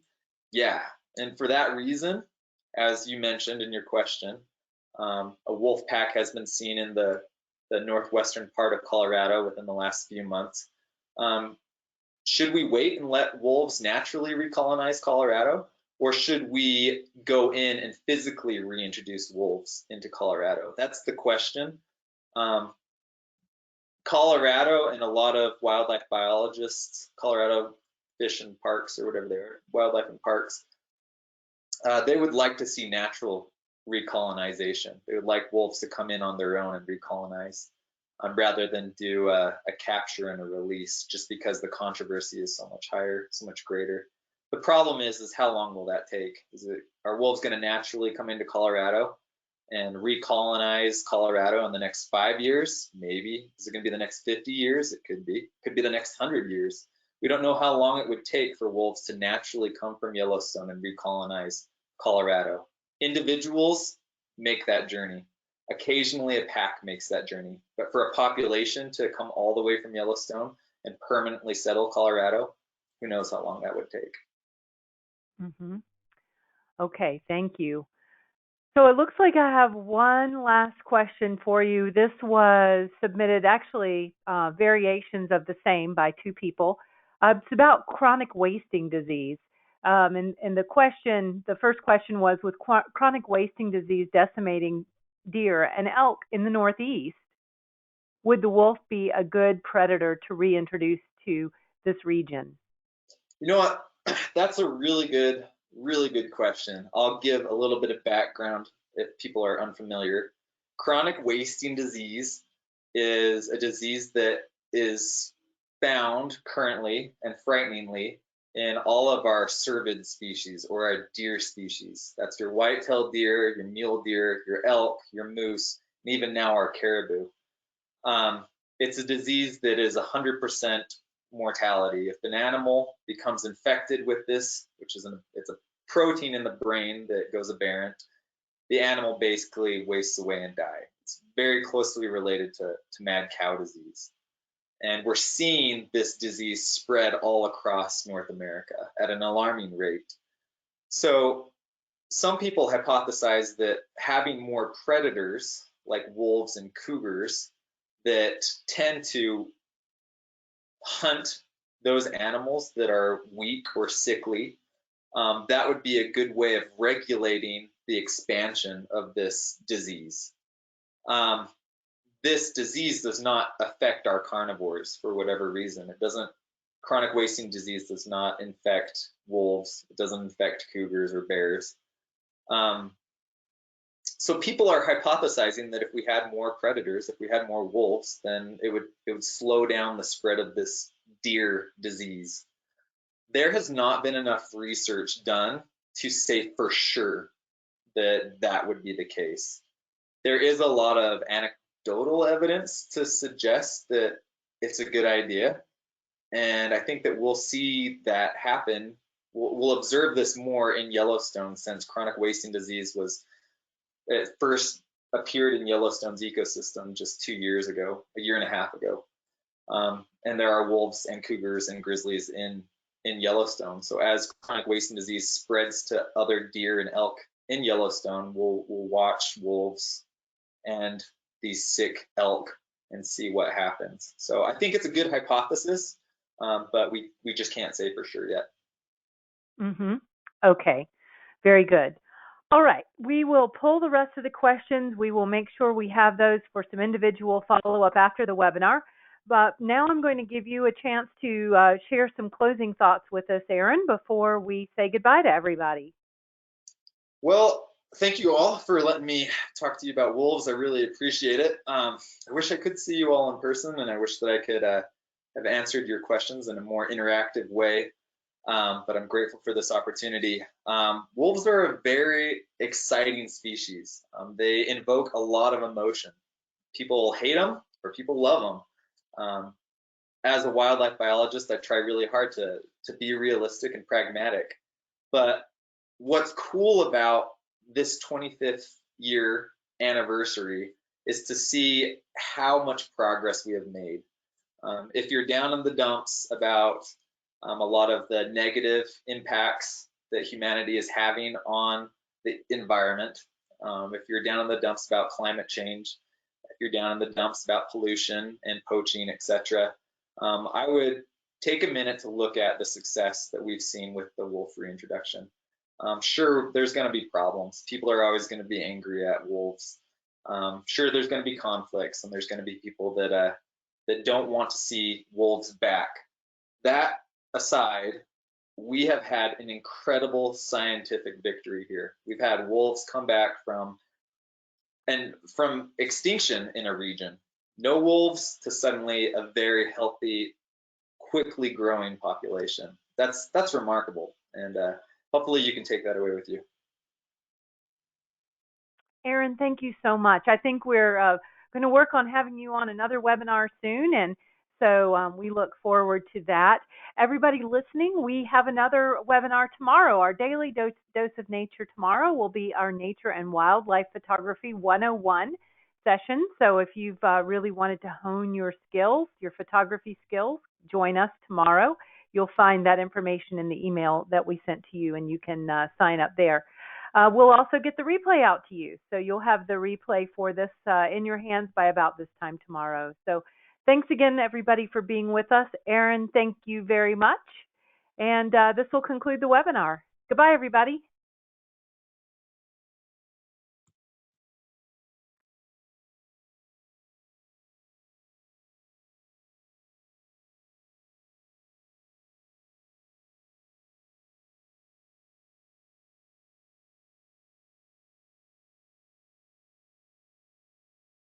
Yeah, and for that reason, as you mentioned in your question, a wolf pack has been seen in the northwestern part of Colorado within the last few months. Should we wait and let wolves naturally recolonize Colorado, or should we go in and physically reintroduce wolves into Colorado? That's the question. Colorado and a lot of wildlife biologists, Colorado Fish and Parks or whatever they are, wildlife and parks, they would like to see natural recolonization. They would like wolves to come in on their own and recolonize, rather than do a capture and a release, just because the controversy is so much higher, so much greater. The problem is how long will that take? Are wolves going to naturally come into Colorado and recolonize Colorado in the next 5 years? Maybe. Is it going to be the next 50 years? It could be. It could be the next 100 years. We don't know how long it would take for wolves to naturally come from Yellowstone and recolonize Colorado. Individuals make that journey. Occasionally a pack makes that journey. But for a population to come all the way from Yellowstone and permanently settle Colorado, who knows how long that would take. Mm-hmm. Okay, thank you. So it looks like I have one last question for you. This was submitted, actually, variations of the same by two people. It's about chronic wasting disease. And the first question was, with chronic wasting disease decimating deer and elk in the Northeast, would the wolf be a good predator to reintroduce to this region? You know what? That's a really good question. I'll give a little bit of background if people are unfamiliar. Chronic wasting disease is a disease that is found currently and frighteningly in all of our cervid species, or our deer species. That's your white-tailed deer, your mule deer, your elk, your moose, and even now our caribou. It's a disease that is 100% mortality. If an animal becomes infected with this, which is it's a protein in the brain that goes aberrant, the animal basically wastes away and dies. It's very closely related to mad cow disease. And we're seeing this disease spread all across North America at an alarming rate. So some people hypothesize that having more predators like wolves and cougars that tend to hunt those animals that are weak or sickly, that would be a good way of regulating the expansion of this disease. This disease does not affect our carnivores for whatever reason. It doesn't. Chronic wasting disease does not infect wolves. It doesn't infect cougars or bears. So people are hypothesizing that if we had more predators, if we had more wolves, then it would slow down the spread of this deer disease. There has not been enough research done to say for sure that that would be the case. There is a lot of anecdotal evidence to suggest that it's a good idea, and I think that we'll see that happen. We'll observe this more in Yellowstone, since chronic wasting disease it first appeared in Yellowstone's ecosystem just 2 years ago, a year and a half ago. And there are wolves and cougars and grizzlies in Yellowstone. So as chronic wasting disease spreads to other deer and elk in Yellowstone, we'll watch wolves and these sick elk and see what happens. So I think it's a good hypothesis, but we just can't say for sure yet. Okay, very good. All right, we will pull the rest of the questions. We will make sure we have those for some individual follow-up after the webinar. But now I'm going to give you a chance to share some closing thoughts with us, Aaron, before we say goodbye to everybody. Well, thank you all for letting me talk to you about wolves. I really appreciate it. I wish I could see you all in person, and I wish that I could have answered your questions in a more interactive way. But I'm grateful for this opportunity. Wolves are a very exciting species. They invoke a lot of emotion. People hate them or people love them. As a wildlife biologist, I try really hard to be realistic and pragmatic. But what's cool about this 25th year anniversary is to see how much progress we have made. If you're down in the dumps about a lot of the negative impacts that humanity is having on the environment, if you're down in the dumps about climate change, if you're down in the dumps about pollution and poaching, etc., I would take a minute to look at the success that we've seen with the wolf reintroduction. Sure, there's going to be problems. People are always going to be angry at wolves. Sure, there's going to be conflicts, and there's going to be people that don't want to see wolves back. That aside, we have had an incredible scientific victory here. We've had wolves come back from extinction in a region. No wolves to suddenly a very healthy, quickly growing population. That's remarkable, and hopefully you can take that away with you. Aaron, thank you so much. I think we're going to work on having you on another webinar soon, and so we look forward to that. Everybody listening, we have another webinar tomorrow. Our daily dose of nature tomorrow will be our Nature and Wildlife Photography 101 session. So if you've really wanted to hone your skills, your photography skills, join us tomorrow. You'll find that information in the email that we sent to you, and you can sign up there. We'll also get the replay out to you. So you'll have the replay for this in your hands by about this time tomorrow. So thanks again, everybody, for being with us. Aaron, thank you very much. And this will conclude the webinar. Goodbye, everybody.